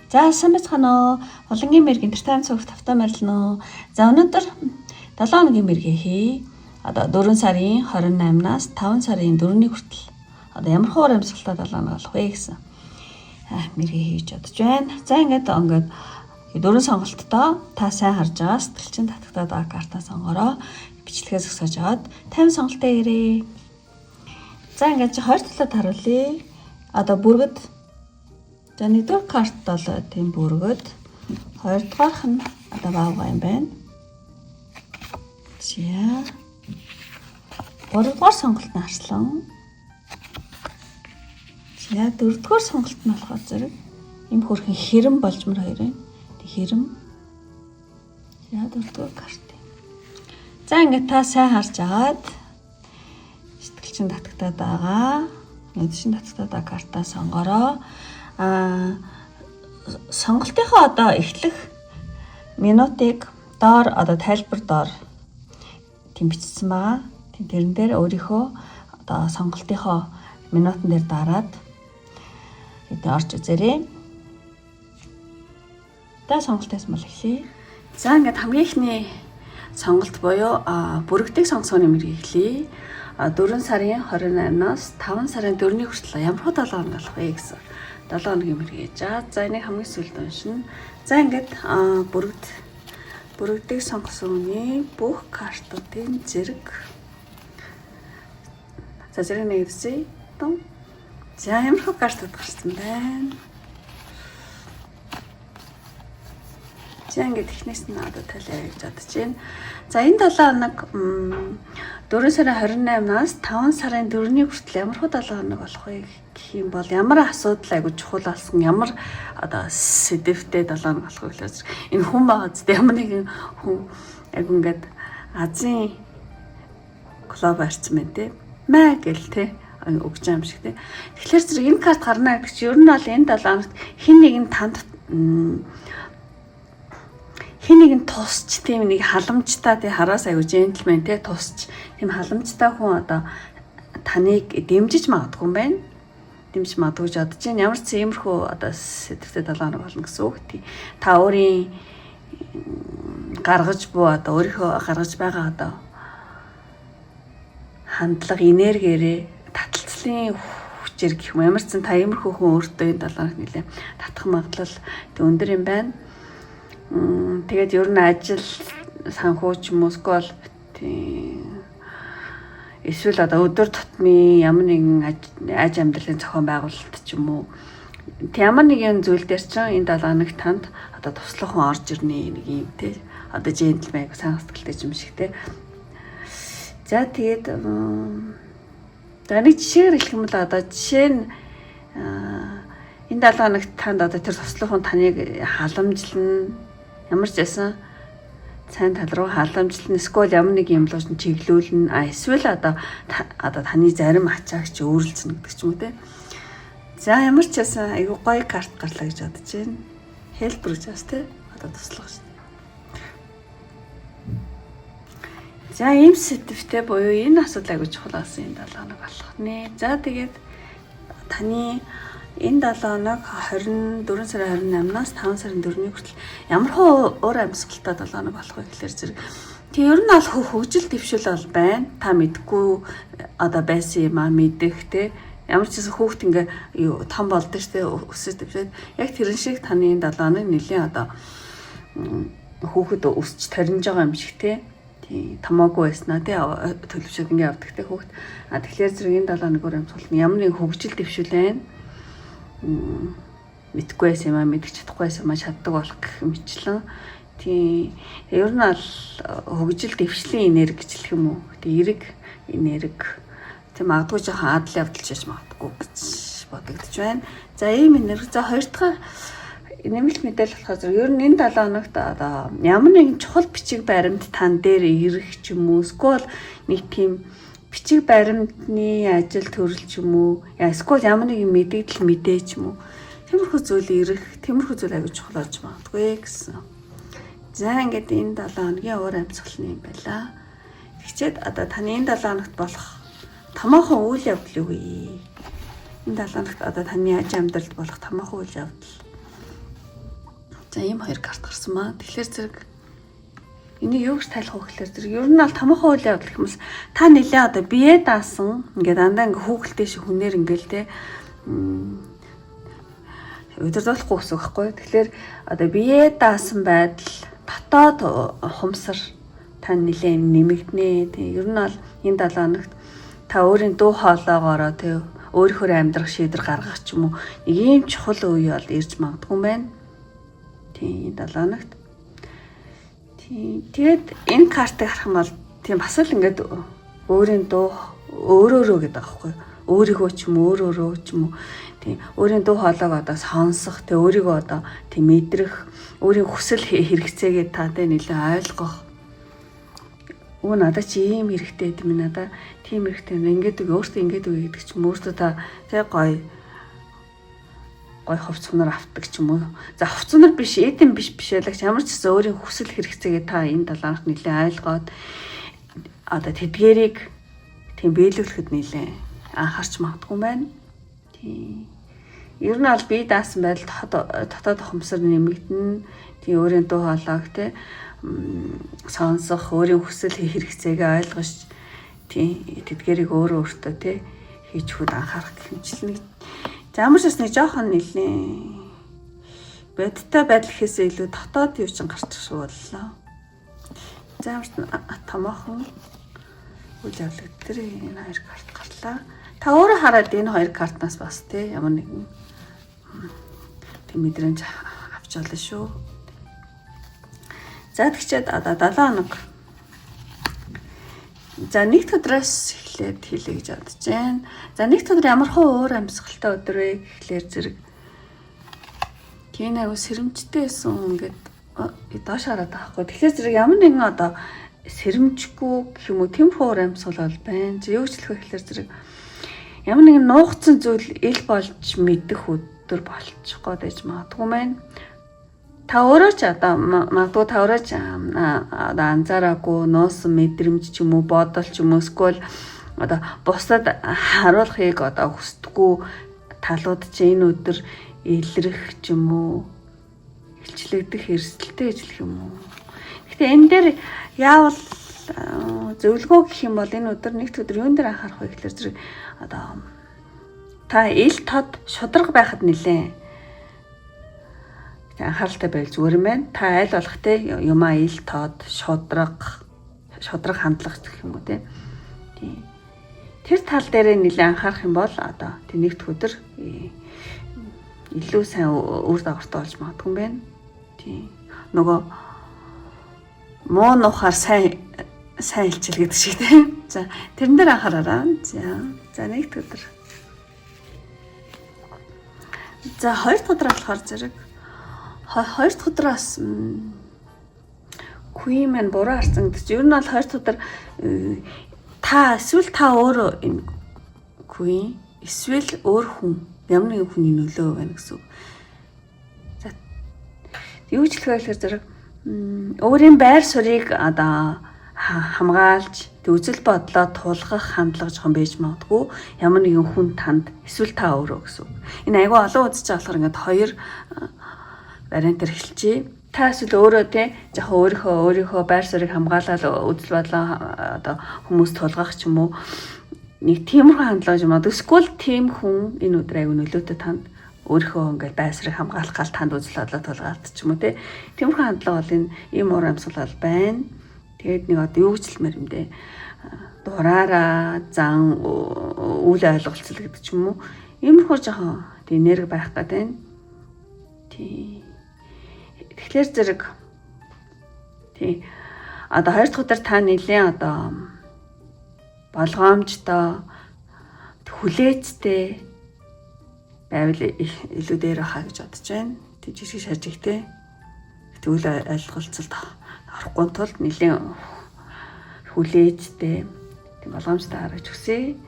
За сайн байцгаана уу? Улангийн мэрэг энтертайнмент цогт тавтаа марилнаа. За өнөөдөр 7 хоногийн мэргээ хий. Одоо 4 сарын 28-наас 5 сарын 4-ний хүртэл одоо ямар хуур амьсгалтай 7 хоног болох вэ гэсэн мэргээ хийж бодож байна. За ингээд 4 сонголттой та сайн харж байгаа сэтгэлчин татагтаад байгаа картаа сонгороо. Бичлэгээс зогсоож аваад 50 сонголтоо ирээ. За ингээд 20 талаад харуулъя. Одоо бүргэд за нэгдүгээр карт бол тийм бүргэд, хоёрдугаарх нь одоо баавга юм байна. За. Гуравдугаар сонголт нь арслан. За дөрөвдүгээр сонголт нь болохоор зэрэг им хөрхэн хэрэм болжмор хоёр байна. Тэг хэрэм. За дөрөвдүгээр карт. За ингээд та сайн харж агаад сэтгэлчин татагтаад байгаа. Мэдшин татагтаад байгаа картаа сонгороо. Сонголтынхоо одоо эхлэх минутыг доор одоо тайлбар доор тийм бичсэн байгаа. Тэрэн дээр өөрийнхөө одоо сонголтынхоо минутан дээр дараад тэгээд орж үзээрэй. За сонголтоос мал эхлэе. За ингээд хамгийн ихний сонголт буюу бүрэгдийг сонгосооны мэргийг эхлэе. 4 сарын 28-наас 5 сарын 4-ний хүртэл ямар хөө 7 хоног болох вэ гэсэн 7 хоногийн мэргийг. За энийг хамгийн сүүлд уншина. За ингээд бүрэгдийг сонгосооны бүх картуудын зэрэг. За зэрэг нэгдсэн. За ямар хөө картууд гарсан байна. За ингээд эхнээс нь одоо талиа гэж бодож байна. За энэ 7 хоног 4 сарын 28-наас 5 сарын 4-ний хүртэл ямар хөө 7 хоног болох вэ гэх юм бол ямар асуудал айгу чухал болсон, ямар одоо сэдвтэй 7 хоног болох вэ гэхээр энэ хүн байгаа зү ямар нэгэн хүн айгу ингээд Азийн клуб арцсан байна те. Маа гэл те өгч байгаа юм шиг те. Тэгэхээр зэрэг энэ карт гарна гэдэг чинь ер нь бол энэ 7 хоногт хин нэгэн танд хин нэгэн тусч тийм нэг халамжтай тий хараас аягүй джентльмен тий тусч тийм халамжтай хүн одоо таныг дэмжиж магадгүй юм байна. Дэмжиж магадгүй гэж бодож байна. Ямар ч иймэрхүү одоо сэдвтэй 7 хоног болно гэсэн үг тий. Та өөрийн гаргаж буй одоо өөрийнхөө гаргаж байгаа одоо хандлага энергиэрээ таталцлын хүчээр гэх юм ямар ч та иймэрхүү хүн өөртөө энэ 7 хоног нэлээ татах магадлал тий өндөр юм байна. Тэгээд ер нь ажил санхүүч мөскөл тийм эсвэл одоо өдөр тутмын ямар нэгэн аж амьдралын зохион байгуулалт ч юм уу ямар нэгэн зүйл дээр чинь энэ 7 хоног танд одоо туслах хүн орж ирнэ нэг юм тий одоо джентльмен сайн сэтгэлтэй юм шиг тий. За тэгээд нэг жишээр хэлэх юм бол одоо жишээ нь энэ 7 хоногт танд одоо тэр туслах хүн таныг халамжлна. Ямар ч байсан сайн тал руу халамжлан эсвэл ямар нэг юм лууч чиглүүлнэ. Эсвэл одоо таны зарим ачаагч өөрлөснө гэдэг ч юм уу те. За ямар ч байсан айгуу гоё карт гарлаа гэж бодож байна. Хэлбэр гэж бас те одоо туслах шүү дээ. За ийм сэдвтэй буюу энэ асуудал айгуу чухал болсон энэ 7 хоног болох нэ. За тэгээд таны энэ 7 хоног 24 сарын 28-наас 5 сарын 4-ний хүртэл ямар хөө уур амьсгалтай 7 хоног болох вэ гэхээр зэрэг тий ер нь бол хөгжил дэвшил бол байна. Та мэдгүй одоо байсан юм мэдэх те ямар ч гэсэн хүүхд ингээ том болдог штэ өсөж дэвшээд яг тэрэн шиг таны энэ 7 хоног нэлийн одоо хүүхэд өсч таринж байгаа юм шиг те тий томоогүй байснаа тий төлөвшөд ингээ явдаг те хүүхд. Тэгэхээр зэрэг энэ 7 хоног уур амьсгал нь ямар нэг хөгжил дэвшил байна. Мэдгүй байсан юм мэдчих чадахгүй байсан юм чаддаг болох гэх мэтлэн тий ер нь бол хөгжил дэвшлийн энерги гэжлэх юм уу тий эрэг энерги тий магадгүй жоохон адал явдал шиж магадгүй гэж бодогдож байна. За ийм энерги за хоёр дахь нэмэлт мэдээлэл болохоор зөв ер нь энэ 7 хоногт одоо ямар нэгэн чухал бичиг баримт тань дээр ирэх ч юм уу эсвэл нэг тийм бичиг баримтны ажил төрөл ч юм уу эсвэл ямар нэгэн мэдээлэл мэдээ ч юм уу тиймэрхүү зүйл ирэх тиймэрхүү зүйл аягүй чухал болж магадгүй гэсэн. За ингээд энэ 7 хоногийн уур амьсгалын юм байла. Тэгчээд одоо таны энэ 7 хоногт болох томоохон үйл явдал үгүй. Энэ 7 хоногт одоо таны аж амьдралд болох томоохон үйл явдал. За ийм 2 карт гарсан маа. Тэгэхээр зэрэг энийг юу гэж тайлах вэ гэхээр зэрэг ер нь бол томоохон үйл явдал гэх юмс та нэлээ одоо бие даасан ингээд дандаа ингээ хүүхэлтэй шиг хүнээр ингээл те удирдуулахгүй гэсэн үг байхгүй. Тэгэхээр одоо бие даасан байдал дотоод ухамсар та нэлээ нэмэгдэнэ. Тэг ер нь бол энэ 7 хоногт та өөрийн дуу хоолойгоороо те өөрийнхөө амьдрах шийдвэр гаргах ч юм уу нэг ийм чухал үе бол ирж магадгүй юм байна. Тийм 7 хоногт. Тэгээд энэ картыг харах юм бол тийм бас л ингээд өөрийн дуу өөрөөрөө гэдэг аахгүй. Өөрийгөө ч юм өөрөөрөө ч юм уу тийм өөрийн дуу хоолойг одоо сонсох, тэг өөрийгөө одоо тийм мэдрэх, өөрийн хүсэл хэрэгцээгээ та тэ нэлээд ойлгох. Өө надад чи ийм хэрэгтэй юм надаа тийм хэрэгтэй ингээд өөртөө ингээд үе гэдэг ч юм өөртөө та тэг гой хувцснаар автдаг ч юм уу. За хувцснаар биш, эдэн биш байлагч ямар ч гэсэн өөрийн хүсэл хэрэгцээгээ та энэ 7 хоногт нэлээд ойлгоод одоо тэдгэрийг тийм биелүүлэхэд нэлээд анхаарч магадгүй байна. Тийм. Ер нь аль бие даасан байдал дотоод ухамсар нэмэгдэн, тийм өөрийн дуу хоолойг те сонсох, өөрийн хүсэл хэрэгцээгээ ойлгож тийм тэдгэрийг өөртөө те хийж хүүд анхаарах гэмчлэн. За ямар ч нэг жоохон нэлээ бодиттой байдал гэхээсээ илүү дотоод юу ч гарчих шиг боллоо. За ямар ч томоохон үйл явдал дээр энэ 2 карт гарлаа. Та өөрөө хараад энэ 2 картнаас бас тий ямар нэгэн тийм мэдрэмж авч олно шүү. За тэгчээд одоо 7 хоног. За нэгд өдрөөс эхлээд хийлээ гэж бодож байна. За нэгд өдөр ямар хөө өөр амьсгалтай өдөр вэ гэхлээр зэрэг тийм аягүй сэрэмжтэй байсан ингээд доош хараад байхгүй. Тэгэхээр зэрэг ямар нэгэн одоо сэрэмжгүй гэх юм уу тийм өөр амьсгал бол байна. Юу ч хэлэх вэ гэхлээр зэрэг ямар нэгэн нуугдсан зүйл ил болж мэдэх өдөр болчих гээд байж магадгүй байна. Та өөрөө ч одоо магадгүй та өөрөө ч одоо анзаараагүй нуусан мэдрэмж ч юм уу бодол ч юм уу эсвэл одоо бусдад харуулахыг одоо хүсдэггүй талууд ч энэ өдөр илрэх ч юм уу илчлэгдэх эрсдэлтэй гэж хэлэх юм уу. Гэхдээ энэ дээр яавал зөвлөгөө гэх юм бол энэ өдөр нэгд өдөр юун дээр анхаарах вэ гэхэлэр зэрэг одоо та ил тод шударга байхад нэлээ анхааралтай байл зүгээр юм байна. Та аль болох те юмаа ил тод шудраг хандлага гэх юм уу те. Тэр тал дээр нэлээ анхаарах юм бол одоо тэр нэгд өдөр илүү сайн үр дагавартай болж магадгүй юм байна. Тийм. Нөгөө муу нухаар сайн илчил гэдэг шиг тийм. За тэрэн дээр анхаараа. За нэгд өдөр. За хоёр дахь өдөр болохоор зэрэг хоёр дахь өдрөөс Queen man буруу харсан гэдэг чинь ер нь бол хоёр дахь өдөр та эсвэл та өөрөө энэ Queen эсвэл өөр хүн ямар нэгэн хүний нөлөө байна гэсэн үг. За юу ч хэлэх байлаар зэрэг өөрийн байр суурийг одоо хамгаалж үзэл бодлоо тулгах хандлага жоохон байж магадгүй ямар нэгэн хүн танд эсвэл та өөрөө гэсэн үг. Энэ айгүй олон үзэж байгаа болохоор ингээд хоёр вариантаар хэлчихье. Та эсвэл өөрөө те жоохон өөрийнхөө байр суурийг хамгаалаад үзэл бодлоо одоо хүмүүс тулгах ч юм уу нэг тиймэрхүү хандлага юм аа. Эсвэл тийм хүн энэ өдөр айгүй нөлөөтэй танд өөрийнхөө ингээд байр суурийг хамгаалах гал танд үзэл бодлоо тулгаад ч юм уу те. Тиймэрхүү хандлага бол энэ ийм уур амьсгал байна. Тэгээд нэг одоо юу гэж хэлмээр юм бэ? Дураараа зан үйл ойлголцол гэдэг ч юм уу. Иймэрхүү жоохон тийм нэрг байх гэдэг байна. Тий. Тэгэхээр зэрэг тий одоо хоёр дахь удаар та нэлээд одоо болгоомжтой хүлээцтэй байвал илүү дээр хаа гэж бодож байна. Тий жишээ шарж ихтэй. Тэгвэл ойлголцолд орохгүй тулд нэлээд хүлээцтэй тийм болгоомжтой харагч хүсье.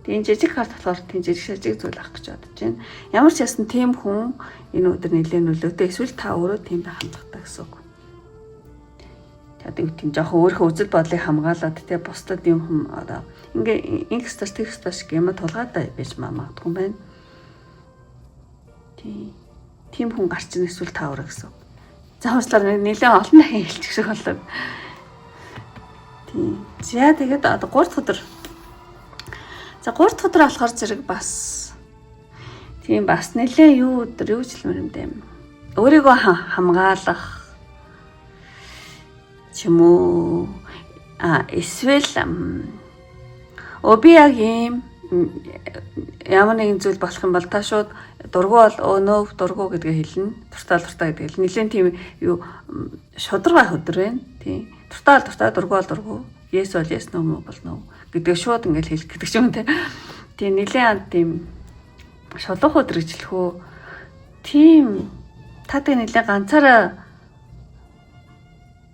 Тийм жижиг харт болохоор тийм жижиг шажиг зүйл авах гэж бодож байна. Ямар ч ясна тийм хүн энэ өдөр нэлээд нөлөөтэй эсвэл та өөрөө тийм байх хандлагатай гэсэн үг. одоо юу тийм жоохон өөрийнхөө үзэл бодлыг хамгаалаад тий бусдад юм одоо ингээ инкстас текстас гэх юм тулгаатай байж магадгүй юм байна. Тийм хүн гарч ийн эсвэл та өөрөө гэсэн. Зааварчлаар нэлээд олон дахин хэлчих шиг болов. Тийм. За тэгээд одоо 3 дахь өдөр. За 3 дахь өдөр болохоор зэрэг бас тийм бас нэлээд юу хэлмээр юм бэ? Өөрийгөө хамгаалах ч юм уу эсвэл би яг юм ямар нэгэн зүйл болох юм бол та шууд дургу бол нөө дургу гэдгээ хэлнэ. Дуртай гэдгээ хэлнэ. Нилийн тийм юу шударга өдөр байна. Тийм. Дуртай дургу бол дургу. Yes бол yes, no бол no гэдгээ шууд ингээл хэлэх гэдэг ч юм те. Тийм нилийн тийм шулуух өдөр гэж хэлэх үү. Тийм таатай нилийн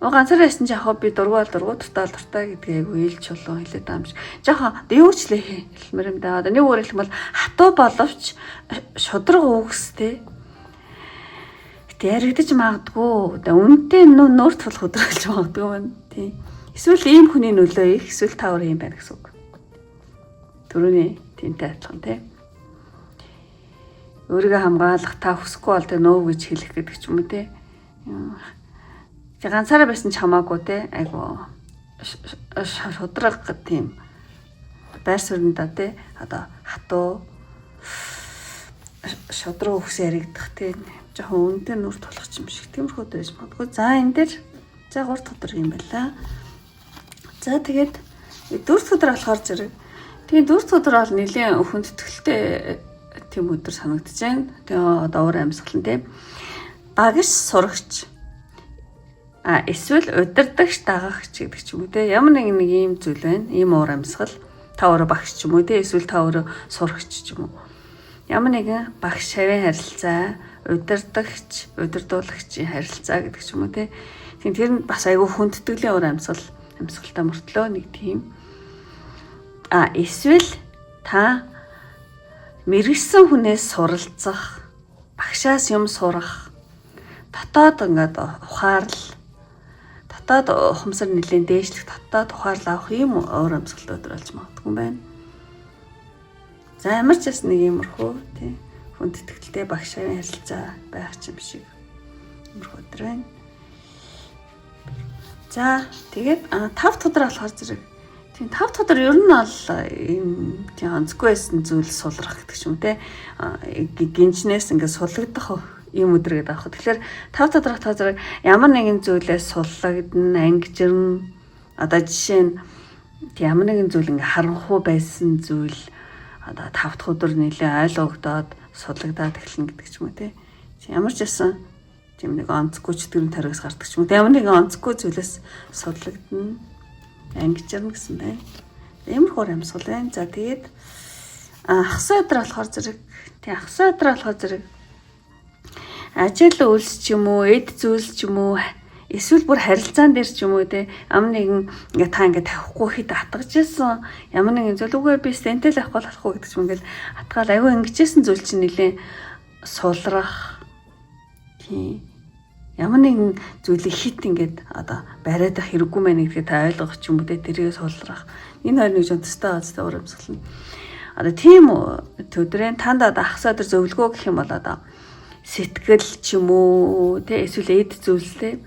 ганцаараа яасан чи яг би дургу дуртай гэдгийг үйл чулуу хэлээд байгаа юм шиг. Жохоо юу ч лээ хэлмээр юм да. Нэг өөр хэлбэл хатуу боловч шудраг үгстэй. Гэтэ яригдаж магадгүй. Үнэтэй нүүр тулах өдөр гэж магадгүй байна. Тийм. Эсвэл ийм хүний нөлөө их, эсвэл та өөр юм байна гэсэн үг. Төрөний тэнтэй адилхан тий. Өөрийгөө хамгаалах та хүсэхгүй бол тэ нөө гэж хэлэх гэдэг ч юм уу тий. Ганцаараа байсан ч хамаагүй те айгу шудраг тийм байр суурьнда те одоо хатуу шудраг үхс яригдах те жоохон үнэтэй нүр тулах юм шиг тиймэрхүү байж магадгүй. За энэ дээр за 3 дахь өдөр юм байна. За тэгээд 4 дахь өдөр болохоор зэрэг тэгээд 4 дахь өдөр бол нэлийн хүндэтгэлтэй тийм өдөр санагдаж байна. Тэгээ одоо уур амьсгал нь те багш сурагч эсвэл удирдагч дагагч гэдэг ч юм уу те ямар нэг ийм зүйл байна. Ийм уур амьсгал та өөрөө багш ч юм уу те эсвэл та өөрөө сурагч ч юм уу. Ямар нэгэн багш шавын харилцаа, удирдуулагчийн харилцаа гэдэг ч юм уу те. Тэгэхээр тэр нь бас айгүй хүндэтгэлийн уур амьсгалтай мөртлөө нэг тийм эсвэл та мэрэгсэн хүнээс суралцах, багшаас юм сурах, дотоод ингээд ухаарлал татаад ухамсар нэлээд дээшлэх татаад ухаарлаа авах юм уур амьсгалтай өдөр болж магадгүй юм байна. За ямар ч бас нэг юмрхүү тий хүндэтгэлтэй багшийн харилцаа байх юм шиг юмрхүү өдөр байна. За тэгээд 5 дахь өдөр болохоор зэрэг тийм 5 дахь өдөр ер нь бол ийм тийм онцгүй байсан зүйл сулрах гэдэг ч юм те гинжнээс ингээд сулагдах ийм өдөр гэдэг аах. Тэгэхээр 5 дахь өдөр ямар нэгэн зүйлээс суллагдана, ангижирн одоо жишээ нь ямар нэгэн зүйл ингээ харанхуй байсан зүйл одоо 5 дахь өдөр нэлээ ойлгогдоод сулагдаад эхэлнэ гэдэг ч юм уу те. Ямар ч байсан тийм нэг онцгүй чөтгөрийн таригс гардаг ч юм уу. Ямар нэгэн онцгүй зүйлээс суллагдана, ангижирн гэсэн байна. Иймэрхүү амьсгал байна. За тэгээд хагас өдөр болохоор зэрэг ажил үйлс ч юм уу, эд зүйлс ч юм уу, эсвэл бүр харилцаан дээр ч юм уу те ямар нэгэн ингээ та ингээ тавихгүй хэд атгаж ирсэн ямар нэгэн зүйл үгүй би стентэл авахгүй болохгүй гэдэг ч юм ингээл атгаал аюу ингэжсэн зүйл чинь нэлээ сулрах тийм ямар нэгэн зүйлийг хит ингээд одоо бариад ах хэрэггүй мэн гэдгээ та ойлгох ч юм уу те тэрийг сулрах энэ хоёр нэг жон төстэй азтай уур амьсгал нь одоо тийм өдрийн танд одоо хагас өдөр зөвлөгөө гэх юм бол одоо сэтгэл ч юм уу те эсвэл эд зүйлстэй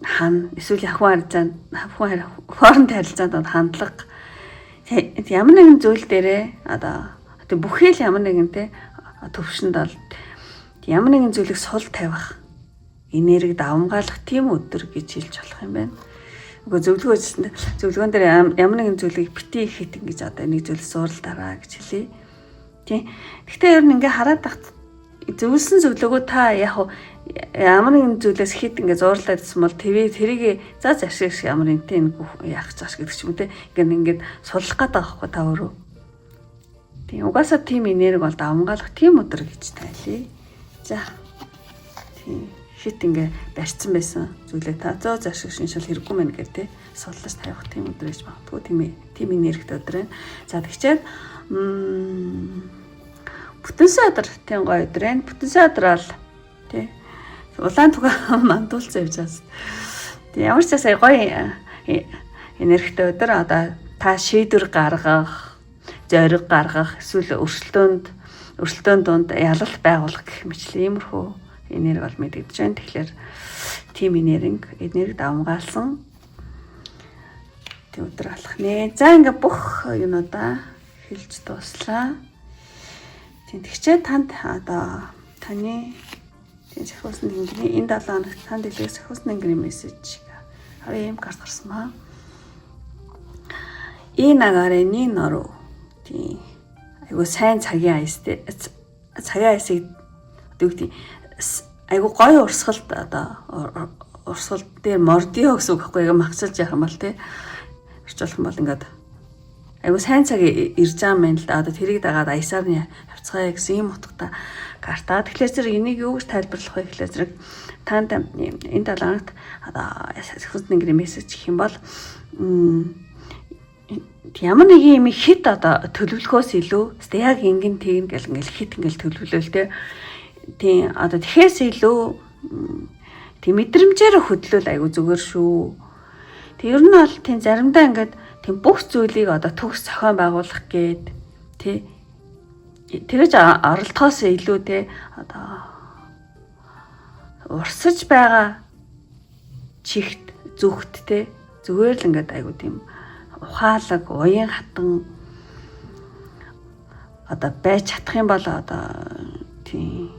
хан эсвэл ахуйн хооронд харилцаанд хандлага ямар нэгэн зүйл дээрээ одоо бүхий л ямар нэгэн те төвшөнд бол ямар нэгэн зүйлийг сул тавих энерги давамгаалах тийм өдөр гэж хэлж болох юм байна. Үгүй зөвлөгөөн дээр ямар нэгэн зүйлийг битгий ихэд ингэж одоо нэг зүйлс зурлаараа гэж хэлээ. Тийм. Гэхдээ ер нь ингээ хараад тахт зөвлөсөн зөвлөгөө та яг ямар нэгэн зүйлээс хит ингээ зуурлаад ирсэн бол тэрийг за зашиг ямар нэгтэй яах цааш гэдэг ч юм те ингээд суллах гээд байгаа хгүй та өөрөө. Тийм угаасаа тийм энерги бол давамгаалах тийм өдөр гэж тайлээ. За тийм хит ингээ барьцсан байсан зүйлээ та зөө зашиг шинжил хэрэггүй мэн гэх те суллаж тавих тийм өдөр гэж магадгүй тийм энергитэй өдөр байна. За тэгчээд Бүтэнсэн өдөр тийм гоё өдөр байна. Бүтэнсэн өдөр бол тий улаан туга мандуулсан явж байгаа. Ямар ч сая гоё энергитэй өдөр одоо та шийдвэр гаргах, зориг гаргах, эсвэл өрсөлдөөн донд ялалт байгуулах гэх мэтлэн иймэрхүү энерги бол мэдэгдэж байна. Тэгэхээр тим энерги давмгаалсан тийм өдөр болох нэ. За ингээ бүх юунуудаа хэлж дууслаа. Тэгчээ танд одоо таны сахиусны тэнгэрийн энэ 7 хоногт танд илгэх сахиусны тэнгэрийн мессеж ийм карт гарсан маа. И нагарэний нору тийм айгу сайн цагийн аястай цагийн аясыг одоо айгу гоё урсгалд одоо урсгал дээр мордио гэсэн үг байхгүй яг магсалж яах юм бол тий орчуулах юм бол ингээд айгу сайн цаг ирж байгаа юм байна л да. Одоо тэрийг дагаад аясаар нь явцгаая гэсэн юм утгатай карта. Тэгэхээр зэрэг энийг юу гэж тайлбарлах вэ гэхлээр зэрэг танд энэ 7 хоногт одоо сахиусны тэнгэрийн мессеж гэх юм бол ямар нэг юм хит одоо төлөвлөхөөс илүү яг ингэн тэгнэ гэл ингээл хит ингээл төлөвлөөл те. Тийм одоо тэгэхээс илүү тийм мэдрэмжээр хөдлөл айгу зүгээр шүү. Тэг ер нь бол тийм заримдаа ингээд тийм бүх зүйлийг одоо төгс зохион байгуулах гээд тий тэгэж оролдохоос илүү те одоо урсаж байгаа чихт зүгт те зүгээр л ингээд айгу тийм ухаалаг, уян хатан одоо байж чадах юм бол одоо тийм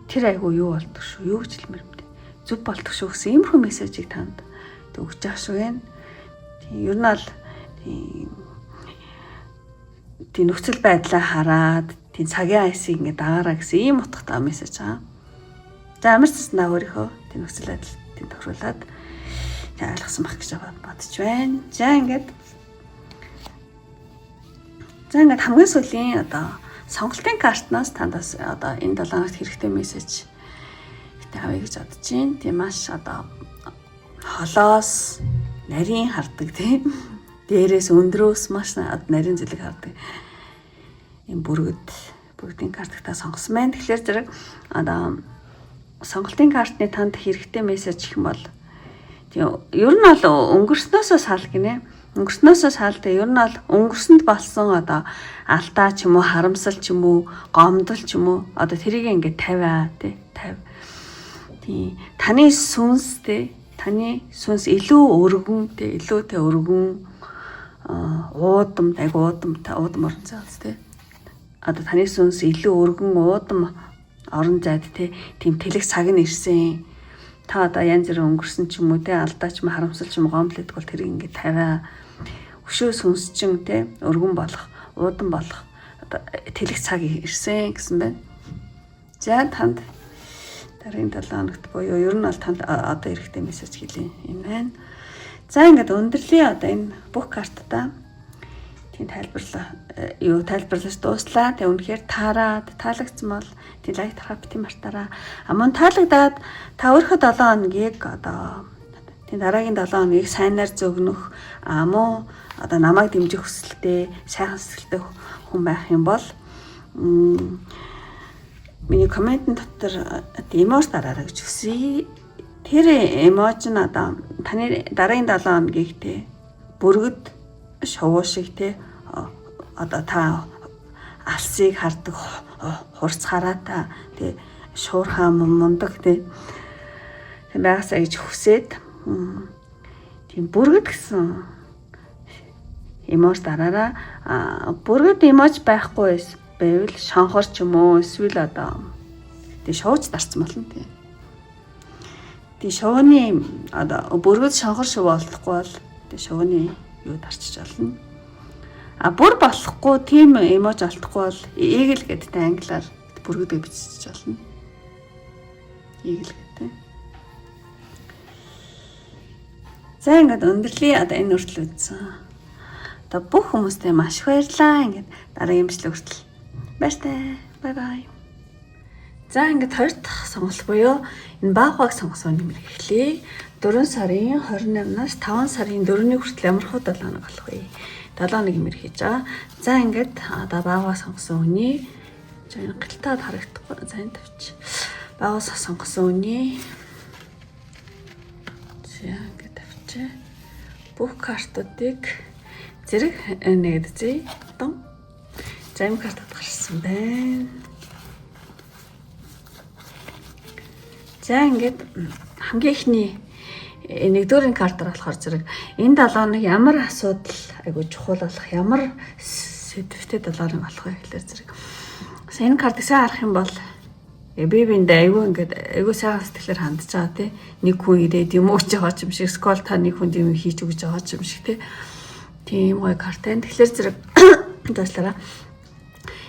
тэр айгу юу болдог шүү. Юу гэж хэлмээр юм бэ? Зүв болдог шүү гэсэн иймэрхүү мессежийг танд өгч байгаа шүү гэн. Тийм ер нь бол тийм нөхцөл байдлаа хараад тийм цагийн аясыг ингэ дагаараа гэсэн ийм утгатай мессеж байгаа. За ямар ч зүйл өөрийнхөө тийм нөхцөл байдал тийм тохируулаад ойлгосон байх гэж бодож байна. За ингээд хамгийн сүүлийн одоо сонголтын картнаас тандаас одоо энэ 7 хоногт хэрэгтэй мессеж гэдэг авъя гэж бодож байна. Тийм маш одоо холоос нарийн хардаг тийм дээрээс өндрөөс маш нарийн зүйлийг хардаг. Ийм бүргэдийн картаа сонгосон байна. Тэгэхээр зэрэг одоо сонголтын картны танд хэрэгтэй мессеж гэх юм бол тийм ер нь бол өнгөрснөөсөө сал гинэ. Өнгөрснөөсөө салтай ер нь бол өнгөрсөнд болсон одоо алдаа ч юм уу, харамсал ч юм уу, гомдол ч юм уу одоо тэрийг ингээд 50 тий 50. Тийм таны сүнс илүү өргөн тий илүүтэй өргөн уудам орон зайд тий одоо таны сүнс илүү өргөн уудам орон зайд тий тийм тэлэх цаг нь ирсэн. Та одоо янз бүрийн өнгөрсөн ч юм уу те алдаа ч юм харамсал ч юм гомдлоод бол тэр ингээд 50 өшөө сүнсчин те өргөн болох, уудан болох одоо тэлэх цаг ирсэн гэсэн байна. За танд дараагийн 7 хоногт буюу ер нь бол танд одоо хэрэгтэй мессеж хэлээ юм байна. За ингээд өндөрлөө одоо энэ бүх картаа тийм тайлбарлаж дууслаа. Тэг үнэхээр таалагдсан бол тийм лайк тарахаа бити мартаараа. Мөн таалагдаад та өөрийнхөө 7 хоногийг одоо тийм дараагийн 7 хоногийг сайнаар зөгнөх мөн одоо намайг дэмжих хүсэлтэй, сайхан сэтгэлтэй хүн байх юм бол миний комментэн дотор эмож дараарай гэж хүсье. Тэр эмож нь одоо таны дараагийн 7 хоногийг те бүргэд шувуу шиг те одоо та алсыг хардаг хурцгаараа та тий шуурхаа мундаг тий байгаасаа гэж хүсээд тийм бүргэд гэсэн эмож дараараа бүргэд эмож байхгүй байвал шонхор ч юм уу эсвэл одоо тий шууч дарсан болно тий. Тий шууны одоо бүргэд шонхор шив болохгүй бол тий шууны юу дарчиж болно. Бүр болохгүй тийм эмож олдохгүй бол eagle гэдэг англиар бүргэдээ бичиж болно. Eagle гэдэг. За ингээд өндөрлөе одоо энэ хүртэл үзсэн. Одоо бүх хүмүүстээ маш их баярлалаа. Ингээд дараагийн имжлэг хүртэл баяртай. Бай бай. За ингээд хоёр дахь сонголт буюу энэ баг сонгосон нэмэр эхлэе. 4 сарын 28-наас 5 сарын 4-ний хүртэл ямар хөө 7 хоног болох вэ? 7 хоног нэмэр хийж байгаа. За ингээд одоо бага сонгосон үний галтаад харагдахгүй сайн тавьчих. Бага сонгосон үний За ингээд авчаа. Бүх картуудыг зэрэг нэгэд зээ. Одоо зам картад гарсан байна. За ингээд хамгийн ихний нэгдүгээрийн картаар болохоор зэрэг энэ 7 хоног ямар асуудал айгуу чухал болох, ямар сэдвтэй 7 хоног болох вэ гэхэлэр зэрэг. Энэ картыг сайн харах юм бол би биэндээ айгуу ингээд айгуу сайхан сэтгэлээр хандж байгаа тий. Нэг хүн ирээд юм өгч байгаа юм шиг, скол та нэг хүнд юм хийж өгч байгаа юм шиг тий. Тийм гоё карт байна. Тэгэхээр зэрэг таашлаараа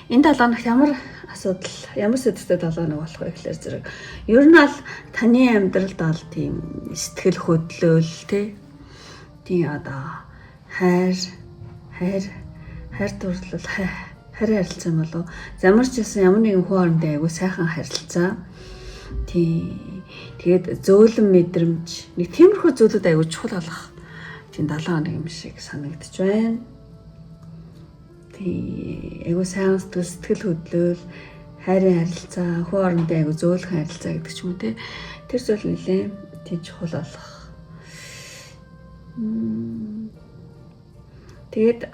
энэ 7 хоногт ямар асуудал, ямар сэдвтэй 7 хоног болох вэ гэхэлэр зэрэг. Ер нь аль таны амьдралд аль тийм сэтгэл хөдлөл тий. Тийм одоо хайр дурлал харилцаа болов. Ямар ч гэсэн ямар нэгэн хүн хоорондоо айгуу сайхан харилцаа. Тэгээд зөөлөн мэдрэмж нэг тиймэрхүү зүйлүүд айгуу чухал болох. Тийм 7 хоног юм шиг санагдаж байна. Айгуу сайн сэтгэл хөдлөл, хайрын харилцаа, хүн хоорондоо айгуу зөөлөн харилцаа гэдэг ч юм уу те. Тэр зүйл нэлээ тийм чухал болох. Тэгээд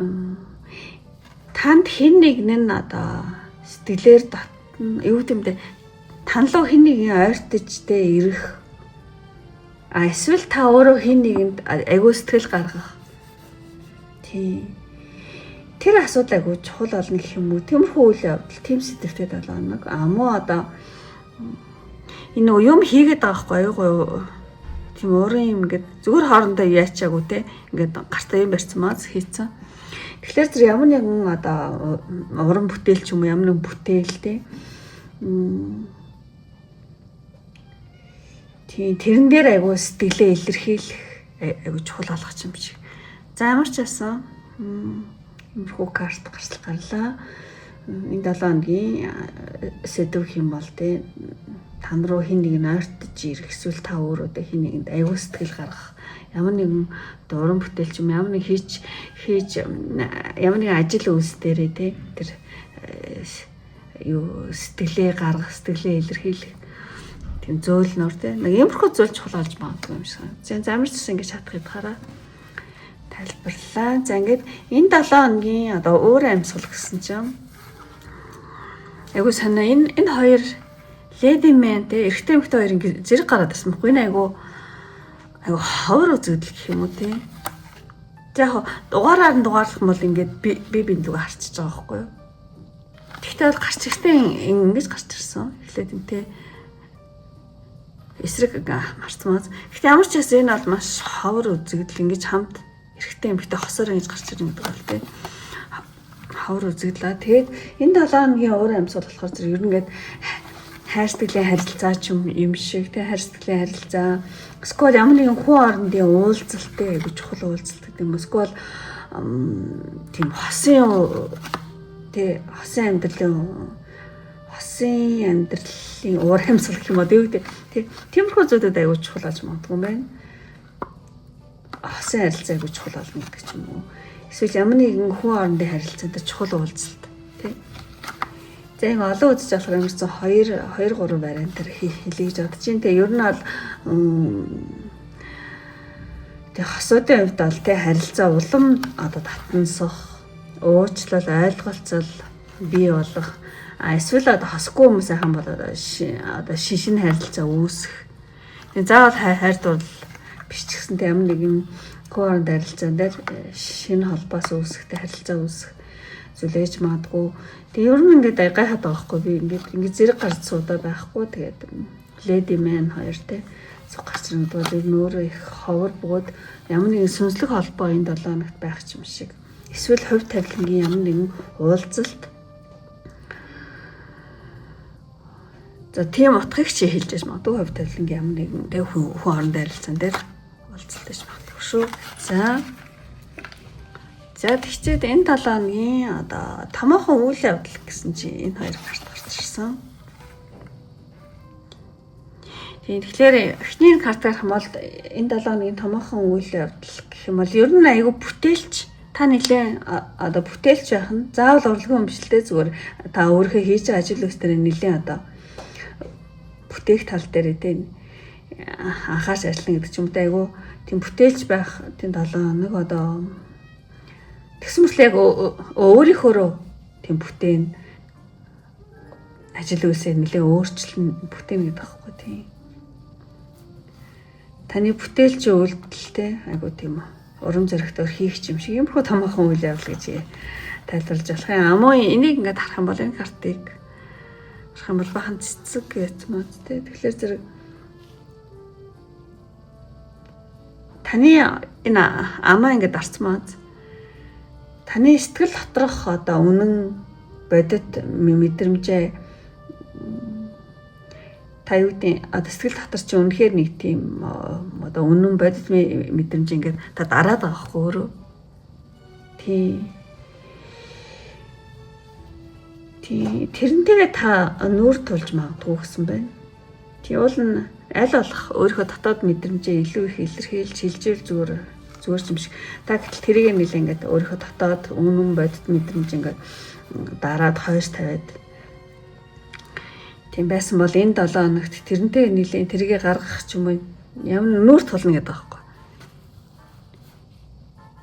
танд хэн нэг нь одоо сэтгэлээр татна, юу гэмдэ танлуу хэн нэгэн ойртож тэ ирэх. Эсвэл та өөрөө хэн нэгэнд айгуу сэтгэл гаргах. Тэр асуудал айгуу чухал болно гэх юм уу? Тиймэрхүү үйл явдал, тийм сэдвтэй 7 хоног. Муу одоо энэ юм хийгээд байгаа байхгүй юу? Тийм өөрийн юм ингээд зүгээр хоорондоо яачаагүй те. Ингээд гартаа юм барьсан маз хийцэн. Тэгэхээр зэрэг ямар нэгэн одоо уран бүтээл ч юм уу, ямар нэгэн бүтээл те. Тийм тэрэн дээр айгуу сэтгэлээ илэрхийлэх айгуу чухал болох юм шиг. За ямар ч байсан юмрхүү карт гарлаа. Энэ 7 хоногийн сэдв хэм бол те. Тан руу хин нэг нь ойртож ирэх, эсвэл та өөрөө хин нэгэнд айгуу сэтгэл гаргах. Ямар нэгэн уран бүтээлч юм, ямар нэг хийж ямар нэгэн ажил үйлс дээрээ те тэр юу сэтгэлээ гаргах, сэтгэлээ илэрхийлэх тийм зөөлнөр те нэг юмрхүү зүйл чухал болж магадгүй юм шиг. Замарч ингэж чадах гэдгаараа тайлбарлаа. За ингээд энэ 7 хоногийн одоо өөр амьсгал гэсэн чинь айгуу санаа энэ хоёр леди мен те эрэгтэй эмэгтэй хоёр ингэ зэрэг гараад ирсэн байхгүй. Энэ айгуу ховор үзэгдэл гэх юм уу те. За яг дугаараар нь дугаарлах юм бол ингээд би биндүүг харчиж байгаа байхгүй юу. Тэгтээ бол гарч ихтэй ингэж гарч ирсэн. Эхлээд юм те. Эсрэг марцмаас. Гэхдээ ямар ч гэсэн энэ бол маш ховор үзэгдэл ингэж хамт эрэгтэй эмэгтэй хосоор ингэж гарч ирнэ гэдэг бол те. Ховор үзэгдлээ. Тэгээд энэ 7 хоногийн өөр амьсгал болохоор зэрэг ер нь ингээд хайр сэтгэлийн харилцаа ч юм шиг те хайр сэтгэлийн харилцаа скол ямар нэгэн хүн хоорондын уулзалтай айгу чухал уулзалт гэдэг юм. Скол тийм хосын амьдралын уур амьсгал гэх юм уу те тиймэрхүү зүйлүүд айгу чухал болж магадгүй юм байна. Хосын харилцаа айгу чухал болно гэдэг ч юм уу. Эсвэл ямар нэгэн хүн хоорондын харилцаанд чухал уулзалт те. За ингэ олон үзэж болохоор юмсан 2-3 вариантаар хэлийж бодож байна. Тэгээ ер нь бол тэгээ хосуудын хувьд бол тэ харилцаа улам одоо татансах, уучлал, ойлголцол бий болох. Эсвэл одоо хосгүй хүмүүс айхан бол одоо шинэ харилцаа үүсэх. Тэгээ заавал хайр дурлал биш ч гэсэн ямар нэгэн хооронд харилцаан дээр шинэ холбоос үүсэхтэй харилцаа үүсэх зүйлээж магадгүй. Тэгээ ер нь ингээд гайхаад байгаа хгүй би ингээд зэрэг гарч суудаа байхгүй. Тэгээд леди мен хоёр те гарч ирнэ бол ер нь өөрөө их ховор бөгөөд ямар нэгэн сүнслэг холбоо энэ 7 хоногт байх юм шиг. Эсвэл хувь тавилангийн ямар нэгэн уулзалт. За тийм утгыг чи хэлж яж магадгүй хувь тавилангийн ямар нэгэн тэг хүн хоорондын харилцаан дээр уулзалтаж магадгүй шүү. За тэгчээд энэ 7 хоногийн одоо томоохон үйл явдал гэсэн чинь энэ хоёр карт гарч ирсэн. Тэгэхээр эхний картаар хамбал энэ 7 хоногийн томоохон үйл явдал гэх юм бол ер нь айгүй бүтээлч та нэлээ одоо бүтээлч байх нь заавал урлагийн өмчлөлтэй зүгээр та өөрийнхөө хийж байгаа ажил үйлс дээр нэлээ одоо бүтээх тал дээр анхаарч ажиллана гэдэг ч юм даа айгу тийм бүтээлч байх тийм 7 хоног одоо тэгсэн мэт яг өөрийнхөө тийм бүтээн ажил үйлсээ нэлээ өөрчлөн бүтээн гэдэг байхгүй тийм. Таны бүтээлч үйлдэлтэй айгу тийм урам зоригтой хийх юм шиг юмрхүү томоохон үйл явдал гэж тайлбарлаж болох юм. Амуу энийг ингээд харах юм бол энэ картыг харах юм бол бахан цэцэг гэж мод тэ. Тэгэхээр зэрэг таны энэ амаа ингээд арцмаад таны сэтгэл доторх одоо үнэн бодит мэдрэмжээ та юу гэдэг одоо сэтгэл дотор чи үнэхээр нэг тийм одоо үнэн бодит мэдрэмж ингээд та дараад байгаа хгүй өөрөө. Тэрнтэйгээ та нүүр тулж магадгүй гэсэн байна. Уул нь аль болох өөрийнхөө дотоод мэдрэмжээ илүү их илэрхийлж шилжүүл зүгээр юм шиг. Та гэтэл тэрийг нэлээ ингээд өөрийнхөө дотоод үнэн бодит мэдрэмж ингээд дараад хойш тавиад тийм байсан бол энэ 7 хоногт тэрнтэй нэлээ тэрийг гаргах ч юм уу ямар нүүр тулна гэдэг байхгүй.